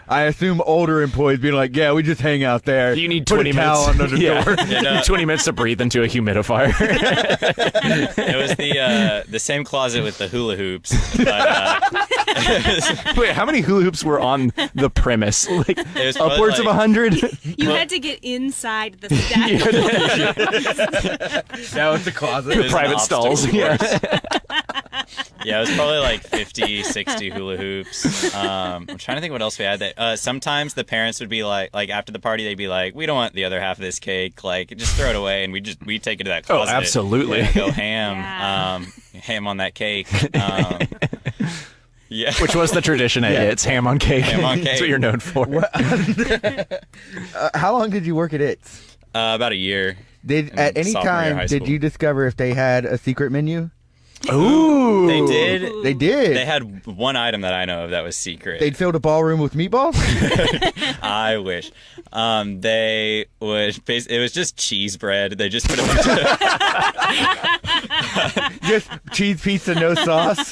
Speaker 1: I assume older employees being like, yeah, we just hang out there.
Speaker 2: You need
Speaker 1: Put
Speaker 2: 20
Speaker 1: a towel
Speaker 2: minutes.
Speaker 1: under the door.
Speaker 2: 20 minutes to breathe into a humidifier.
Speaker 4: It was the same closet with the hula hoops. But,
Speaker 2: Wait, how many hula hoops were on the premise? Like
Speaker 4: it was
Speaker 2: upwards of 100?
Speaker 3: You had to get inside the stack.
Speaker 1: That was the closet.
Speaker 4: It was
Speaker 2: Private
Speaker 4: an obstacle
Speaker 2: stalls.
Speaker 4: course. Yeah, it was probably like 50, 60 hula hoops. I'm trying to think what else we had. That sometimes the parents would be like after the party, they'd be like, "We don't want the other half of this cake. Like, just throw it away." And we take it to that closet.
Speaker 2: Oh, absolutely.
Speaker 4: And go ham,
Speaker 3: Yeah.
Speaker 4: ham on that cake. Yeah,
Speaker 2: Which was the tradition at It's ham on cake.
Speaker 4: Ham on
Speaker 2: That's
Speaker 4: cake.
Speaker 2: what you're known for.
Speaker 1: How long did you work at It's?
Speaker 4: about a year.
Speaker 1: At any
Speaker 4: sophomore year of
Speaker 1: time
Speaker 4: high
Speaker 1: did
Speaker 4: school.
Speaker 1: you discover if they had a secret menu?
Speaker 2: Ooh.
Speaker 4: They did.
Speaker 1: They did.
Speaker 4: They had one item that I know of that was secret.
Speaker 1: They'd filled a ballroom with meatballs.
Speaker 4: I wish. They would. It was just cheese bread. They just put a bunch of.
Speaker 1: Just cheese pizza, no sauce.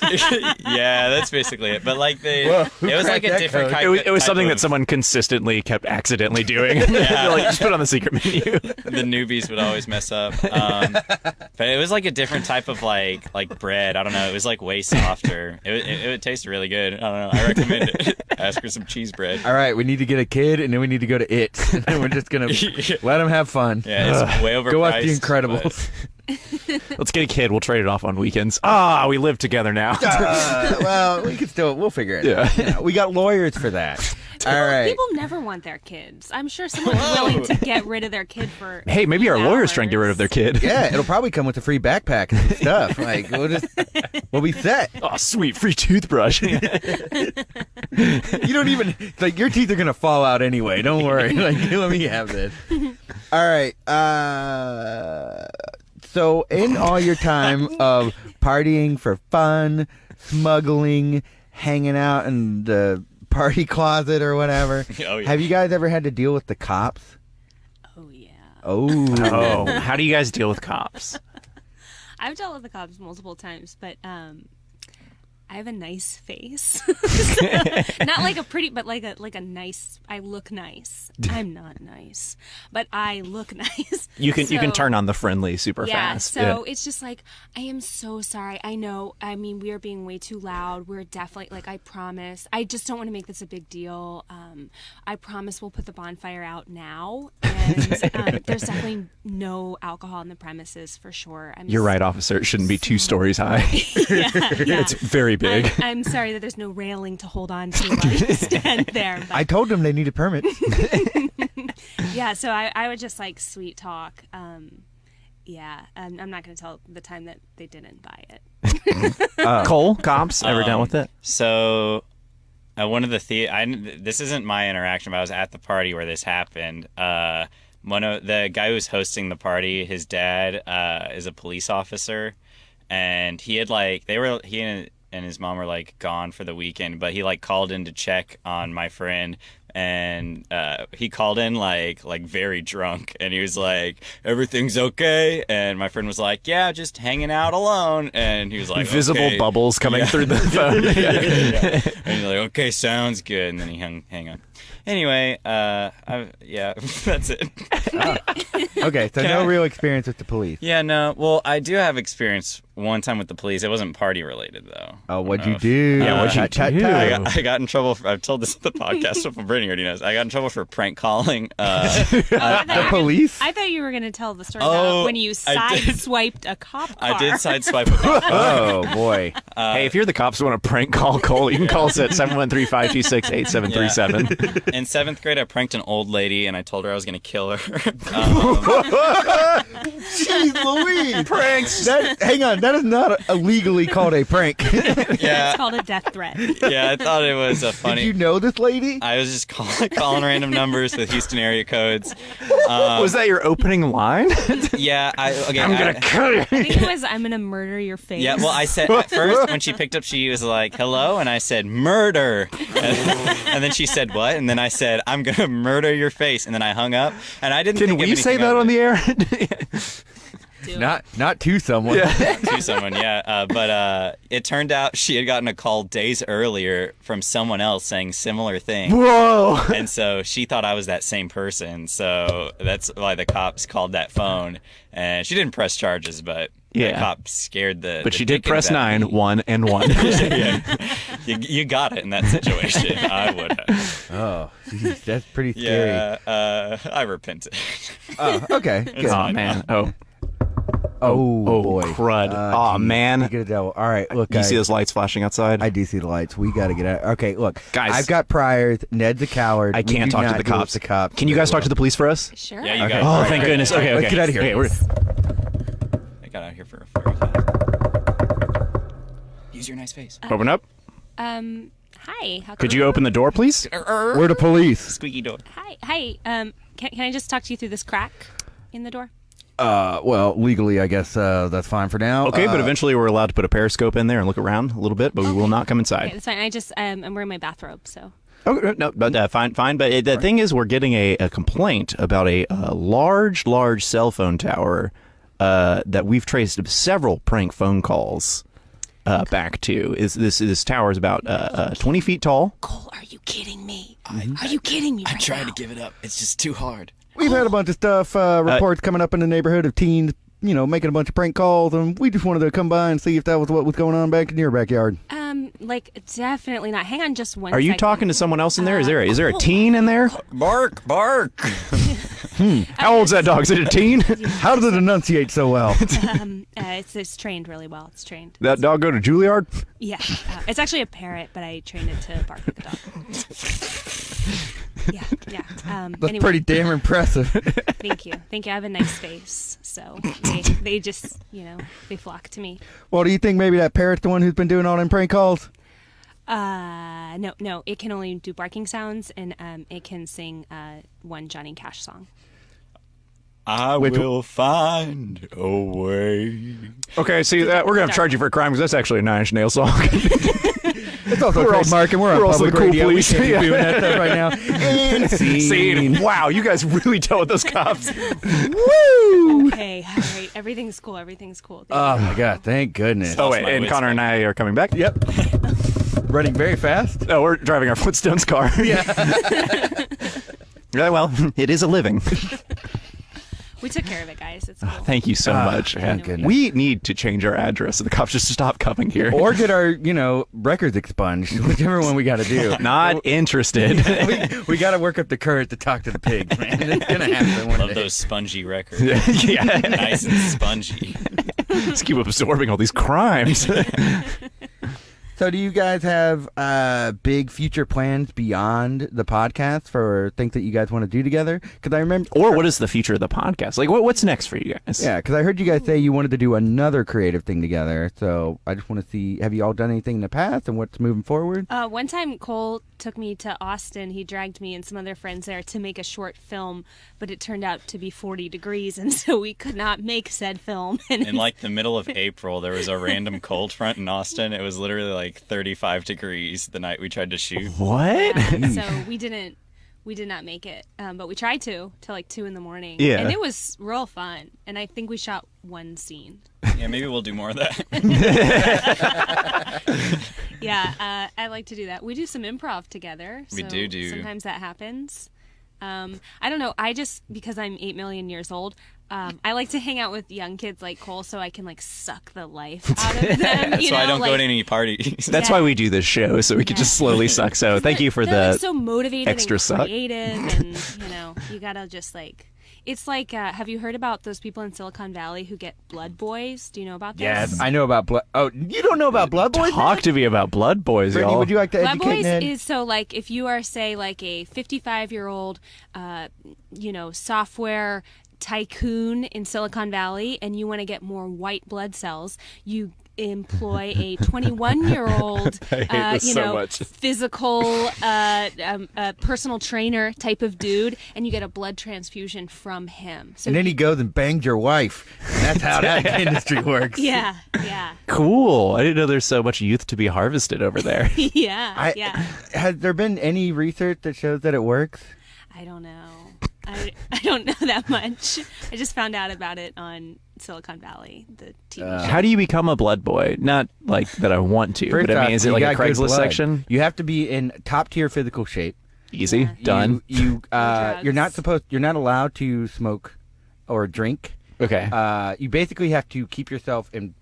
Speaker 4: Yeah, that's basically it. But like
Speaker 1: Whoa, who
Speaker 4: it was like
Speaker 1: cracked
Speaker 4: a
Speaker 1: that
Speaker 4: different
Speaker 1: code?
Speaker 4: kind.
Speaker 2: It was
Speaker 4: type
Speaker 2: something
Speaker 4: of-
Speaker 2: that someone consistently kept accidentally doing. They're like, just put it on the secret menu.
Speaker 4: the newbies would always mess up. But it was like a different type of like bread. I don't know. It was like way softer. It would taste really good. I don't know. I recommend it. Ask for some cheese bread.
Speaker 1: All right, we need to get a kid, and then we need to go to It, and we're just gonna let them have fun.
Speaker 4: Yeah, it's way overpriced.
Speaker 1: Go watch The
Speaker 4: but-
Speaker 1: Incredibles.
Speaker 2: Let's get a kid. We'll trade it off on weekends. Ah, we live together now.
Speaker 1: Well, we'll figure it out.
Speaker 2: Yeah.
Speaker 1: We got lawyers for that. All right.
Speaker 3: People never want their kids. I'm sure someone's willing to get rid of their kid for.
Speaker 2: Hey, maybe our lawyer's trying to get rid of their kid.
Speaker 1: Yeah, it'll probably come with a free backpack and some stuff. Like we'll be set.
Speaker 2: Oh, sweet, free toothbrush.
Speaker 1: You don't even like your teeth are gonna fall out anyway. Don't worry. Like let me have this. All right. So in all your time of partying for fun, smuggling, hanging out in the party closet or whatever,
Speaker 4: Oh, yeah.
Speaker 1: have you guys ever had to deal with the cops?
Speaker 3: Oh yeah.
Speaker 1: Oh.
Speaker 2: Oh, how do you guys deal with cops?
Speaker 3: I've dealt with the cops multiple times, but I have a nice face. Not like a pretty, but like a nice. I look nice. I'm not nice, but I look nice.
Speaker 2: You can
Speaker 3: So-
Speaker 2: turn on the friendly super fast.
Speaker 3: So it's just like, I am so sorry. I know. I mean, we are being way too loud. We're definitely like, I promise. I just don't want to make this a big deal. I promise we'll put the bonfire out now. And there's definitely no alcohol in the premises for sure.
Speaker 2: You're right, officer. It shouldn't be 2 stories high.
Speaker 3: Yeah.
Speaker 2: It's very big.
Speaker 3: I'm sorry that there's no railing to hold on to while you stand there. But
Speaker 1: I told them they need a permit.
Speaker 3: yeah, so I would just like sweet talk. Yeah, I'm not going to tell the time that they didn't buy it.
Speaker 2: Cole, cops, ever dealt with it?
Speaker 4: So, one of the this isn't my interaction, but I was at the party where this happened. One of the guy who was hosting the party, his dad is a police officer, and he had he and his mom were like gone for the weekend, but he like called in to check on my friend. And he called in like very drunk, and he was like, "Everything's okay?" And my friend was like, "Yeah, just hanging out alone." And he was like,
Speaker 2: Visible
Speaker 4: "Okay."
Speaker 2: bubbles coming through the phone.
Speaker 4: Yeah. And he's like, "Okay, sounds good." And then he hang up. Anyway, yeah, that's it.
Speaker 1: Okay, so no real experience with the police.
Speaker 4: Yeah, no. Well, I do have experience one time with the police. It wasn't party related though.
Speaker 1: Oh, what'd you do?
Speaker 2: Yeah, what'd you do?
Speaker 4: I got in trouble. I've told this on the podcast, so Brittany already knows. I got in trouble for prank calling.
Speaker 1: The police?
Speaker 3: I thought you were going to tell the story
Speaker 4: Oh,
Speaker 3: about when you
Speaker 4: I did.
Speaker 3: sideswiped a cop car.
Speaker 4: I did sideswipe a cop.
Speaker 1: Oh, boy.
Speaker 2: Hey, if you're the cops who want to prank call Cole, you can call us at 713-526-8737.
Speaker 4: In 7th grade, I pranked an old lady, and I told her I was going to kill her.
Speaker 1: Jeez Louise. Pranks. Hang on, that is not illegally called a prank.
Speaker 4: Yeah,
Speaker 3: It's called a death threat.
Speaker 4: yeah. I thought it was a funny.
Speaker 1: Did you know this lady?
Speaker 4: I was just calling random numbers with Houston area codes.
Speaker 2: Was that your opening line?
Speaker 4: Yeah,
Speaker 2: I'm going to kill you.
Speaker 3: I think it was, I'm going to murder your face.
Speaker 4: Yeah, well, I said at first when she picked up, she was like, "Hello," and I said, "Murder," and then she said, "What?" And then I said, "I'm gonna murder your face," and then I hung up, and I didn't.
Speaker 2: Can
Speaker 4: think of
Speaker 2: we say
Speaker 4: anything
Speaker 2: that
Speaker 4: of
Speaker 2: on
Speaker 4: it.
Speaker 2: the air?
Speaker 1: Not to someone.
Speaker 4: To someone, yeah. But it turned out she had gotten a call days earlier from someone else saying similar things.
Speaker 2: Whoa!
Speaker 4: And so she thought I was that same person. So that's why the cops called that phone. And she didn't press charges, but the cop scared the.
Speaker 2: But she did press 9, 1, and 1.
Speaker 4: You got it in that situation. I would have.
Speaker 1: Oh, geez, that's pretty scary.
Speaker 4: Yeah, I repented.
Speaker 1: Oh, okay. Good.
Speaker 2: Oh man.
Speaker 1: Oh boy.
Speaker 2: Crud. Oh man.
Speaker 1: You get a devil. All right, look,
Speaker 2: Do you
Speaker 1: guys.
Speaker 2: see those lights flashing outside?
Speaker 1: I do see the lights. We got to get out. Okay, look,
Speaker 2: Guys.
Speaker 1: I've got priors. Ned's a coward.
Speaker 2: I can't talk to the cops. Can you guys talk to the police for us?
Speaker 3: Sure.
Speaker 4: Yeah, you
Speaker 1: Okay.
Speaker 4: got it.
Speaker 2: Oh, thank goodness. Okay,
Speaker 1: Let's get out of here.
Speaker 2: Okay,
Speaker 4: I got out here for a fairy. Use your nice face.
Speaker 2: open up.
Speaker 3: Hi.
Speaker 2: Could you open the door, please?
Speaker 1: We're the police.
Speaker 4: Squeaky door.
Speaker 3: Hi. Can I just talk to you through this crack in the door?
Speaker 1: Well, legally, I guess that's fine for now.
Speaker 2: Okay, but eventually we're allowed to put a periscope in there and look around a little bit, but we will not come inside.
Speaker 3: Okay, that's fine. I just I'm wearing my bathrobe, so.
Speaker 2: Okay, no, but fine. But the thing is, we're getting a complaint about a large cell phone tower that we've traced several prank phone calls back to. This tower is about 20 feet tall.
Speaker 3: Cole, are you kidding me? Are you kidding me?
Speaker 4: I
Speaker 3: right
Speaker 4: tried
Speaker 3: now?
Speaker 4: to give it up. It's just too hard.
Speaker 1: We've had a bunch of stuff, reports coming up in the neighborhood of teens, making a bunch of prank calls, and we just wanted to come by and see if that was what was going on back in your backyard.
Speaker 3: Definitely not. Hang on just one
Speaker 2: Are you
Speaker 3: second.
Speaker 2: talking to someone else in there? Is there a teen in there?
Speaker 4: Bark.
Speaker 2: How old's that dog? Is it a teen?
Speaker 1: How does it enunciate so well?
Speaker 3: It's trained really well. It's trained.
Speaker 2: That dog go to Juilliard?
Speaker 3: Yeah. It's actually a parrot, but I trained it to bark like a dog. Yeah.
Speaker 1: That's
Speaker 3: Anyway,
Speaker 1: pretty damn impressive.
Speaker 3: Thank you. I have a nice face, so they just they flock to me.
Speaker 1: Well, do you think maybe that parrot's the one who's been doing all them prank calls?
Speaker 3: No. It can only do barking sounds, and it can sing one Johnny Cash song.
Speaker 4: I will find a way.
Speaker 2: Okay, see, we're going to charge you for a crime because that's actually a Nine Inch Nails song.
Speaker 1: It's also trademark, and we're on
Speaker 2: also
Speaker 1: public
Speaker 2: the cool
Speaker 1: radio.
Speaker 2: police.
Speaker 1: We can't be doing that stuff right now. And
Speaker 2: Scene. Wow, you guys really dealt with those cops.
Speaker 1: Woo!
Speaker 3: Okay, all right. Everything's cool.
Speaker 1: Oh my God! Thank goodness.
Speaker 2: Oh, wait, and Connor and I are coming back?
Speaker 1: Yep. Running very fast.
Speaker 2: Oh, we're driving our Flintstones car.
Speaker 1: Yeah.
Speaker 2: Yeah, well, it is a living.
Speaker 3: We took care of it, guys. It's cool.
Speaker 2: Thank you so much.
Speaker 1: thank goodness.
Speaker 2: We need to change our address so the cops just stop coming here.
Speaker 1: Or get our, records expunged. Whichever one we got to do.
Speaker 2: Not interested.
Speaker 1: We got to work up the courage to talk to the pigs, man. It's gonna happen one
Speaker 4: Love
Speaker 1: day.
Speaker 4: those spongy records.
Speaker 2: Yeah.
Speaker 4: Nice and spongy.
Speaker 2: Just keep absorbing all these crimes.
Speaker 1: So, do you guys have big future plans beyond the podcast for things that you guys want to do together? Because I remember,
Speaker 2: Or what is the future of the podcast? Like, what's next for you guys?
Speaker 1: yeah, because I heard you guys say you wanted to do another creative thing together. So, I just want to see, have you all done anything in the past and what's moving forward?
Speaker 3: One time Cole took me to Austin. He dragged me and some other friends there to make a short film, but it turned out to be 40 degrees, and so we could not make said film. And
Speaker 4: In like the middle of April, there was a random cold front in Austin. It was literally like 35 degrees the night we tried to shoot.
Speaker 2: What?
Speaker 3: so we did not make it, but we tried to till like 2 a.m.
Speaker 2: Yeah.
Speaker 3: And it was real fun, and I think we shot one scene.
Speaker 4: Yeah, maybe we'll do more of that.
Speaker 3: Yeah, I like to do that. We do some improv together.
Speaker 4: We
Speaker 3: so
Speaker 4: do.
Speaker 3: Sometimes that happens. I don't know. I just, because I'm 8 million years old, I like to hang out with young kids like Cole so I can like suck the life out of them.
Speaker 4: That's why I don't go to any parties.
Speaker 2: That's why we do this show, so we can just slowly suck. So thank you for
Speaker 3: they're
Speaker 2: the
Speaker 3: like so motivated
Speaker 2: extra
Speaker 3: and
Speaker 2: suck.
Speaker 3: creative, and you gotta just like. It's like, have you heard about those people in Silicon Valley who get blood boys? Do you know about this?
Speaker 1: Yes, I know about blood. Oh, you don't know about Blood Boys?
Speaker 2: Talk to me about Blood Boys,
Speaker 1: Brittany,
Speaker 2: y'all.
Speaker 1: would you like to
Speaker 3: Blood
Speaker 1: educate
Speaker 3: Boys
Speaker 1: Ned?
Speaker 3: is so like if you are say like a 55-year-old, software tycoon in Silicon Valley, and you want to get more white blood cells, you employ a 21-year-old, physical, personal trainer type of dude, and you get a blood transfusion from him. So
Speaker 1: And then he goes and bangs your wife. And that's how that industry works.
Speaker 3: yeah,
Speaker 2: Cool. I didn't know there's so much youth to be harvested over there.
Speaker 3: yeah.
Speaker 1: Has there been any research that shows that it works?
Speaker 3: I don't know. I don't know that much. I just found out about it on Silicon Valley, the TV show.
Speaker 2: How do you become a blood boy? Not like that I want to,
Speaker 1: First
Speaker 2: but I
Speaker 1: off,
Speaker 2: mean, is it
Speaker 1: you
Speaker 2: like a
Speaker 1: got good
Speaker 2: Craigslist
Speaker 1: blood.
Speaker 2: section?
Speaker 1: You have to be in top tier physical shape.
Speaker 2: Easy,
Speaker 3: Yeah.
Speaker 2: done.
Speaker 1: You're not allowed to smoke or drink.
Speaker 2: Okay.
Speaker 1: You basically have to keep yourself in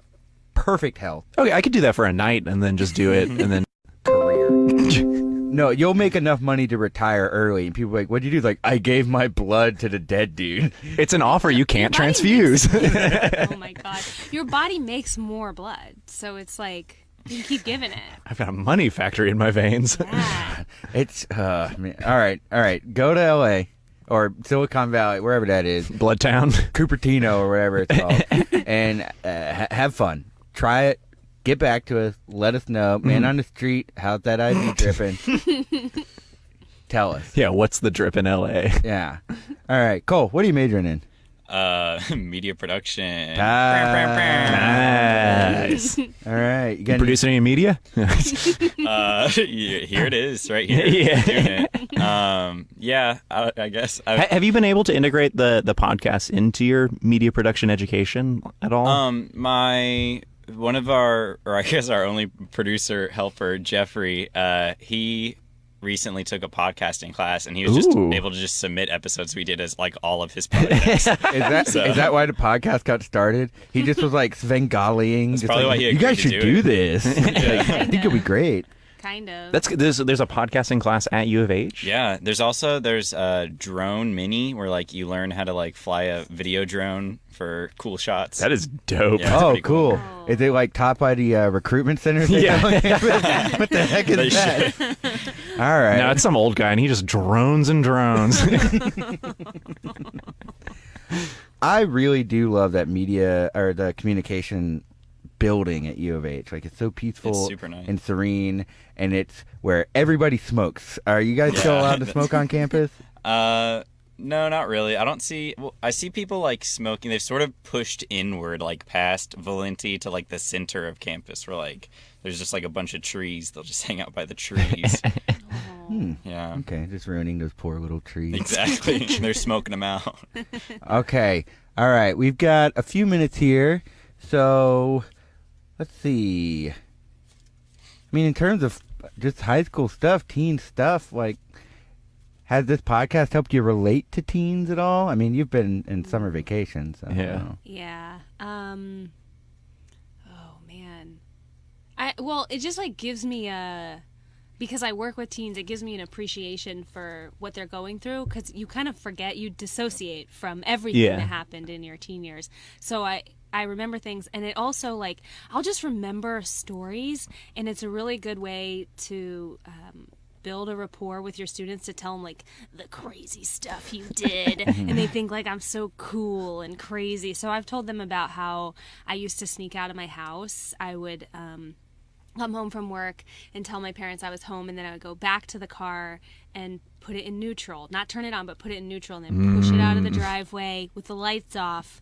Speaker 1: perfect health.
Speaker 2: Okay, I could do that for a night and then just do it, and then
Speaker 1: Career. No, you'll make enough money to retire early, and people are like, "What'd you do?" Like, I gave my blood to the dead dude.
Speaker 2: it's an offer you can't
Speaker 3: Your body
Speaker 2: transfuse.
Speaker 3: Oh my god, your body makes more blood, so it's like you can keep giving it.
Speaker 2: I've got a money factory in my veins.
Speaker 3: Yeah.
Speaker 1: It's man. All right. Go to L.A. or Silicon Valley, wherever that is,
Speaker 2: Blood Town.
Speaker 1: Cupertino or whatever it's called, and have fun. Try it. Get back to us. Let us know. Man on the street, how's that IV dripping? Tell us.
Speaker 2: Yeah, what's the drip in L.A.?
Speaker 1: Yeah. All right, Cole, what are you majoring in?
Speaker 4: Media production.
Speaker 2: Nice.
Speaker 1: All right. You got
Speaker 2: You producing any media?
Speaker 4: Here it is, right here.
Speaker 2: Yeah.
Speaker 4: Doing it. Yeah, I guess.
Speaker 2: Have you been able to integrate the podcast into your media production education at all?
Speaker 4: One of our, or I guess our only producer helper, Jeffrey, he recently took a podcasting class, and he was just able to just submit episodes we did as like all of his podcasts.
Speaker 1: Is that why the podcast got started? He just was like Svengali-ing.
Speaker 4: That's
Speaker 1: just
Speaker 4: probably
Speaker 1: like,
Speaker 4: why he
Speaker 1: you guys
Speaker 4: agreed
Speaker 1: should
Speaker 4: to do
Speaker 1: do this. Like, I think it'll be great.
Speaker 3: Kind of.
Speaker 2: There's a podcasting class at U of H.
Speaker 4: Yeah, there's drone mini where like you learn how to like fly a video drone for cool shots.
Speaker 2: That is dope.
Speaker 4: Yeah.
Speaker 1: Oh,
Speaker 4: pretty cool.
Speaker 1: cool. Is it like taught by the recruitment center?
Speaker 2: Yeah.
Speaker 1: What the heck is that? All right.
Speaker 2: No, it's some old guy, and he just drones and drones.
Speaker 1: I really do love that media or the communication building at U of H. Like, it's so peaceful
Speaker 4: It's super nice.
Speaker 1: and serene, and it's where everybody smokes. Are you guys still allowed to smoke on campus?
Speaker 4: No, not really. I see people like smoking. They've sort of pushed inward, like past Valenti to like the center of campus, where like there's just like a bunch of trees. They'll just hang out by the trees. Yeah.
Speaker 1: Okay, just ruining those poor little trees.
Speaker 4: Exactly. They're smoking them out.
Speaker 1: Okay. All right. We've got a few minutes here. So, let's see. I mean, in terms of just high school stuff, teen stuff, like, has this podcast helped you relate to teens at all? I mean, you've been in summer vacation, so.
Speaker 2: Yeah.
Speaker 3: Yeah. Oh man. It just like gives me because I work with teens, it gives me an appreciation for what they're going through, because you kind of forget, you dissociate from everything that happened in your teen years. So I remember things, and it also like I'll just remember stories, and it's a really good way to build a rapport with your students, to tell them like the crazy stuff you did, and they think like I'm so cool and crazy. So I've told them about how I used to sneak out of my house. I would come home from work and tell my parents I was home, and then I would go back to the car and put it in neutral, not turn it on, but put it in neutral, and then push it out of the driveway with the lights off,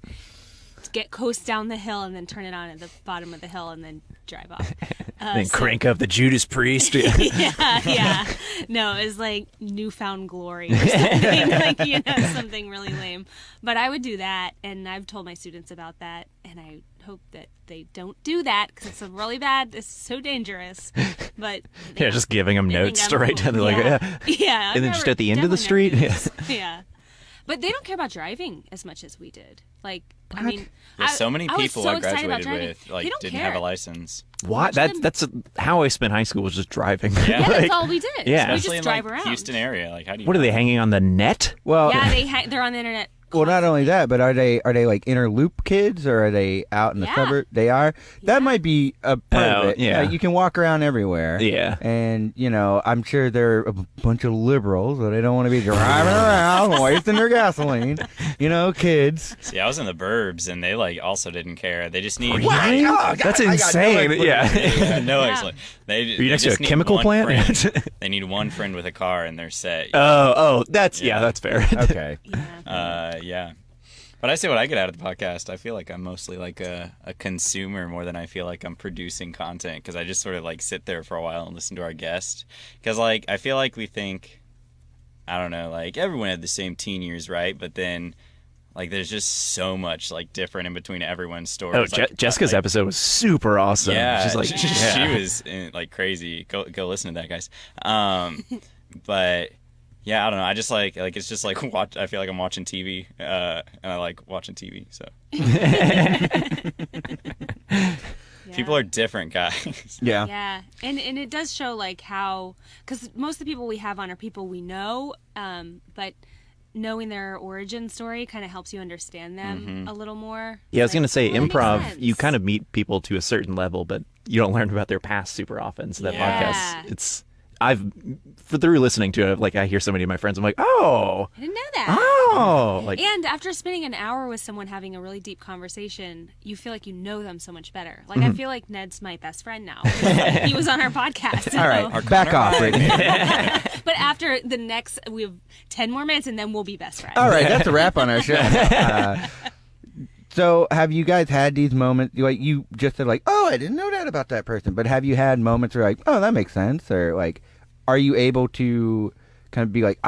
Speaker 3: coast down the hill, and then turn it on at the bottom of the hill, and then drive off.
Speaker 2: Then crank up the Judas Priest.
Speaker 3: Yeah. No, it was like Newfound Glory or something, like, something really lame. But I would do that, and I've told my students about that, and I hope that they don't do that, because it's really bad. It's so dangerous. But
Speaker 2: Yeah, just giving them notes to write down. Like,
Speaker 3: yeah.
Speaker 2: And then just at the end of the street.
Speaker 3: Yeah. But they don't care about driving as much as we did. Like, I mean,
Speaker 4: So many people I graduated with
Speaker 3: They don't
Speaker 4: didn't
Speaker 3: care.
Speaker 4: have a license.
Speaker 2: Why? That's how I spent high school, was just driving.
Speaker 3: Yeah,
Speaker 2: Like,
Speaker 3: that's all we did.
Speaker 2: Yeah.
Speaker 3: We
Speaker 4: Especially
Speaker 3: just
Speaker 4: in
Speaker 3: drive
Speaker 4: like
Speaker 3: around.
Speaker 4: Houston area. Like, how do you?
Speaker 2: What are they hanging on the net?
Speaker 1: Well,
Speaker 3: Yeah, they're on the internet.
Speaker 1: well, not only that, but are they like inner loop kids, or are they out in the
Speaker 3: Yeah.
Speaker 1: suburb? They are. That might be a part of it.
Speaker 2: yeah.
Speaker 1: Like, you can walk around everywhere.
Speaker 2: Yeah.
Speaker 1: And I'm sure they're a bunch of liberals, so they don't want to be driving around wasting their gasoline. Kids.
Speaker 4: See, I was in the burbs, and they like also didn't care. They just need.
Speaker 2: Really?
Speaker 1: Oh,
Speaker 2: That's
Speaker 1: God, I got no
Speaker 2: insane.
Speaker 1: explanation.
Speaker 2: Yeah.
Speaker 4: No,
Speaker 3: Yeah.
Speaker 4: actually,
Speaker 2: Are you next to a
Speaker 4: just need
Speaker 2: chemical
Speaker 4: one
Speaker 2: plant?
Speaker 4: friend. They need one friend with a car, and they're set.
Speaker 2: That's that's fair.
Speaker 1: Okay.
Speaker 4: Yeah. But I say what I get out of the podcast. I feel like I'm mostly like a consumer more than I feel like I'm producing content, because I just sort of like sit there for a while and listen to our guest. Because like I feel like we think, I don't know, like everyone had the same teen years, right? But then like there's just so much like different in between everyone's stories.
Speaker 2: Oh,
Speaker 4: like,
Speaker 2: Jessica's episode was super awesome.
Speaker 4: Yeah,
Speaker 2: she's like,
Speaker 4: she was like crazy. Go listen to that, guys. But yeah, I don't know. I just like it's just like I feel like I'm watching TV, and I like watching TV. So people are different, guys.
Speaker 1: Yeah.
Speaker 3: Yeah, and it does show like how, because most of the people we have on are people we know, but knowing their origin story kind of helps you understand them a little more.
Speaker 2: Yeah, I was going to say,
Speaker 3: oh, that
Speaker 2: improv,
Speaker 3: makes sense.
Speaker 2: you kind of meet people to a certain level, but you don't learn about their past super often. So that podcast, through listening to it, like I hear so many of my friends, I'm like, oh,
Speaker 3: I didn't know that.
Speaker 2: oh. Like,
Speaker 3: And after spending an hour with someone having a really deep conversation, you feel like you know them so much better. Like I feel like Ned's my best friend now. He was on our podcast. So.
Speaker 1: All right, back off, Brittany.
Speaker 3: But after we have 10 more minutes and then we'll be best friends.
Speaker 1: All right, that's a wrap on our show. So have you guys had these moments, like you just said like, oh, I didn't know that about that person, but have you had moments where like, oh, that makes sense, or like, are you able to kind of be like,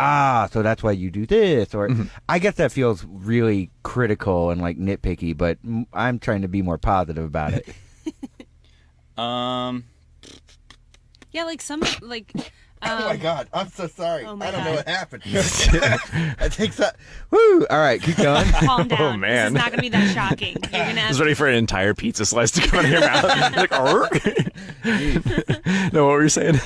Speaker 1: so that's why you do this, or I guess that feels really critical and like nitpicky, but I'm trying to be more positive about it.
Speaker 3: Yeah, like some like.
Speaker 1: Oh my God, I'm so sorry.
Speaker 3: Oh my
Speaker 1: I don't
Speaker 3: God.
Speaker 1: know what happened. I think so. Woo! All right, keep going.
Speaker 3: Calm down.
Speaker 2: Oh, man.
Speaker 3: This is not going to be that shocking. You're gonna
Speaker 2: I
Speaker 3: have
Speaker 2: was ready for an entire pizza slice to come out of your mouth. Like, no, what were you saying?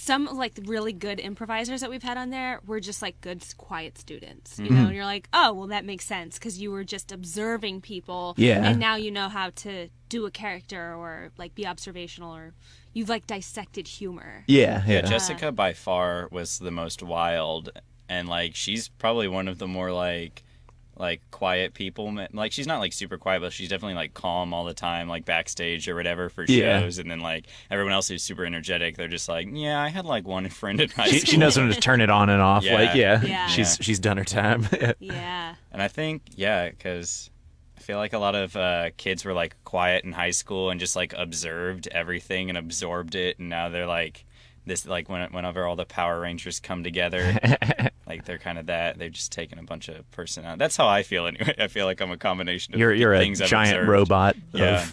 Speaker 3: some like really good improvisers that we've had on there were just like good quiet students, you know, and you're like, oh, well, that makes sense because you were just observing people, and now you know how to do a character or like be observational, or you've like dissected humor.
Speaker 2: Yeah.
Speaker 4: Jessica by far was the most wild, and like she's probably one of the more like quiet people. Like she's not like super quiet, but she's definitely like calm all the time, like backstage or whatever for shows. And then like everyone else who's super energetic, they're just like, yeah, I had like one friend in high school.
Speaker 2: She knows when to turn it on and off.
Speaker 4: Yeah.
Speaker 2: Like, she's done her time.
Speaker 3: Yeah.
Speaker 4: And I think, because I feel like a lot of kids were like quiet in high school and just like observed everything and absorbed it, and now they're like this, like whenever all the Power Rangers come together, like they're kind of that. They've just taken a bunch of personality. That's how I feel anyway. I feel like I'm a combination of
Speaker 2: You're
Speaker 4: things
Speaker 2: a
Speaker 4: I've
Speaker 2: giant
Speaker 4: observed.
Speaker 2: robot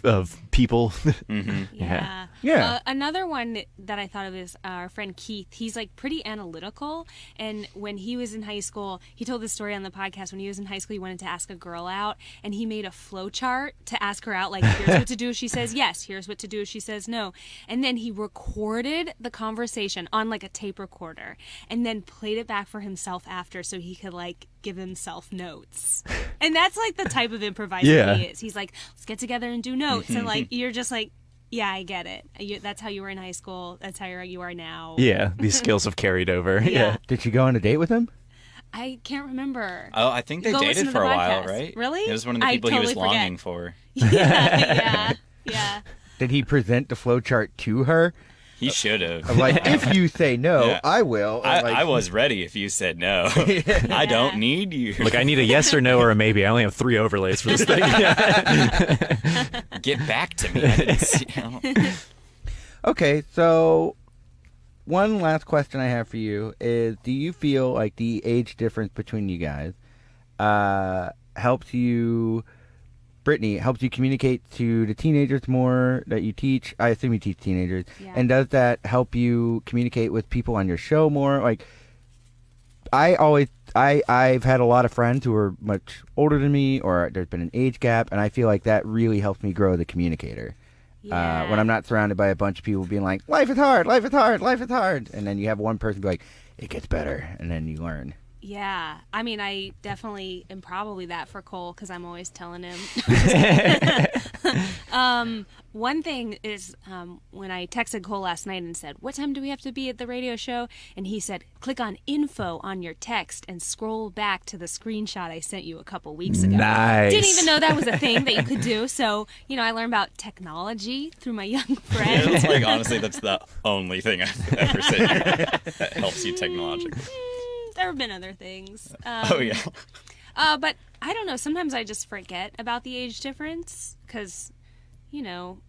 Speaker 2: of people.
Speaker 3: Yeah.
Speaker 1: Yeah.
Speaker 3: Another one that I thought of is our friend Keith. He's like pretty analytical, and when he was in high school, he told this story on the podcast. When he was in high school, he wanted to ask a girl out, and he made a flow chart to ask her out. Like, here's what to do if she says yes. Here's what to do if she says no. And then he recorded the conversation on like a tape recorder, and then played it back for himself after, so he could like give himself notes. And that's like the type of improviser he is. He's like, let's get together and do notes, and like you're just like, yeah, I get it. That's how you were in high school. That's how you are now.
Speaker 2: Yeah, these skills have carried over. Yeah.
Speaker 1: Did you go on a date with him?
Speaker 3: I can't remember.
Speaker 4: Oh, I think they
Speaker 3: Go
Speaker 4: dated
Speaker 3: listen to
Speaker 4: for
Speaker 3: the
Speaker 4: a while,
Speaker 3: podcast.
Speaker 4: right?
Speaker 3: Really?
Speaker 4: It was one of the
Speaker 3: I
Speaker 4: people he was
Speaker 3: totally forget.
Speaker 4: longing for.
Speaker 3: Yeah.
Speaker 1: Did he present the flowchart to her?
Speaker 4: He should have.
Speaker 1: Of like, if you say no,
Speaker 4: Yeah.
Speaker 1: I will. And like,
Speaker 4: I was ready if you said no. I don't need you.
Speaker 2: Look, I need a yes or no or a maybe. I only have 3 overlays for this thing.
Speaker 4: Get back to me. I didn't see,
Speaker 1: Okay, so one last question I have for you is, do you feel like the age difference between you guys helps you, Brittany, helps you communicate to the teenagers more that you teach? I assume you teach teenagers.
Speaker 3: Yeah.
Speaker 1: And does that help you communicate with people on your show more? Like, I've had a lot of friends who are much older than me, or there's been an age gap, and I feel like that really helps me grow as a communicator.
Speaker 3: Yeah.
Speaker 1: When I'm not surrounded by a bunch of people being like, life is hard, life is hard, life is hard. And then you have one person be like, it gets better. And then you learn.
Speaker 3: Yeah. I mean, I definitely am probably that for Cole, because I'm always telling him. One thing is when I texted Cole last night and said, what time do we have to be at the radio show? And he said, click on info on your text and scroll back to the screenshot I sent you a couple weeks ago.
Speaker 2: Nice.
Speaker 3: Didn't even know that was a thing that you could do. So, I learned about technology through my young friend.
Speaker 4: It's like, honestly, that's the only thing I've ever said that helps you technologically.
Speaker 3: There have been other things.
Speaker 4: Oh, yeah.
Speaker 3: But I don't know. Sometimes I just forget about the age difference because,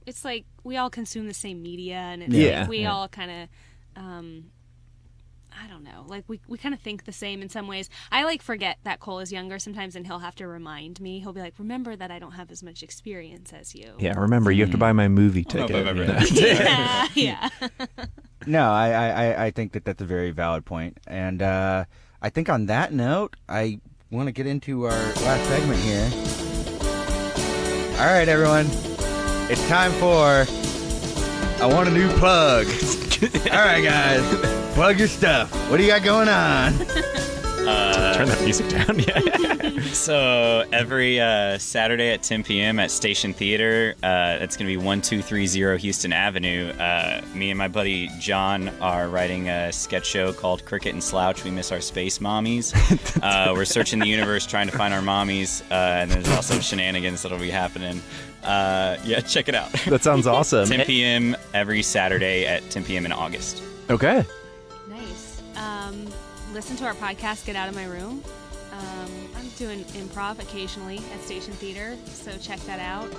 Speaker 3: it's like we all consume the same media, and it's like we all kind of, I don't know. Like we kind of think the same in some ways. I like forget that Cole is younger sometimes, and he'll have to remind me. He'll be like, "Remember that I don't have as much experience as you."
Speaker 2: Yeah, remember you have to buy my movie ticket.
Speaker 3: Yeah.
Speaker 1: No, I think that's a very valid point, and I think on that note, I want to get into our last segment here. All right, everyone, it's time for I Want a New Plug. All right, guys, plug your stuff. What do you got going on?
Speaker 2: Turn that music down. Yeah.
Speaker 4: So every Saturday at 10 p.m. at Station Theater, that's going to be 1230 Houston Avenue. Me and my buddy John are writing a sketch show called Cricket and Slouch. We miss our space mommies. We're searching the universe trying to find our mommies, and there's also shenanigans that'll be happening. Yeah, check it out.
Speaker 2: That sounds awesome.
Speaker 4: 10 p.m. every Saturday at 10 p.m. in August.
Speaker 2: Okay.
Speaker 3: Nice. Listen to our podcast, Get Out of My Room. I'm doing improv occasionally at Station Theater, so check that out.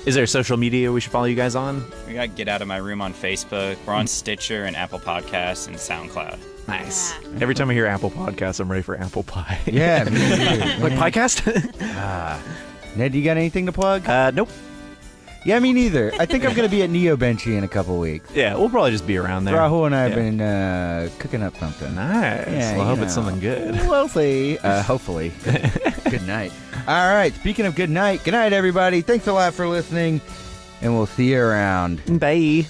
Speaker 2: Is there social media we should follow you guys on?
Speaker 4: We got Get Out of My Room on Facebook. We're on Stitcher and Apple Podcasts and SoundCloud.
Speaker 2: Nice.
Speaker 3: Yeah.
Speaker 2: Every time I hear Apple Podcasts, I'm ready for apple pie.
Speaker 1: Yeah, me too.
Speaker 2: Like podcast?
Speaker 1: Ned, you got anything to plug?
Speaker 2: Nope.
Speaker 1: Yeah, me neither. I think I'm going to be at Neo Benchy in a couple weeks.
Speaker 2: Yeah, we'll probably just be around there.
Speaker 1: Rahul and I have been cooking up something.
Speaker 2: Nice.
Speaker 1: Yeah,
Speaker 2: well, I hope it's something good.
Speaker 1: We'll see. Hopefully. Good night. All right. Speaking of good night, everybody. Thanks a lot for listening, and we'll see you around.
Speaker 2: Bye.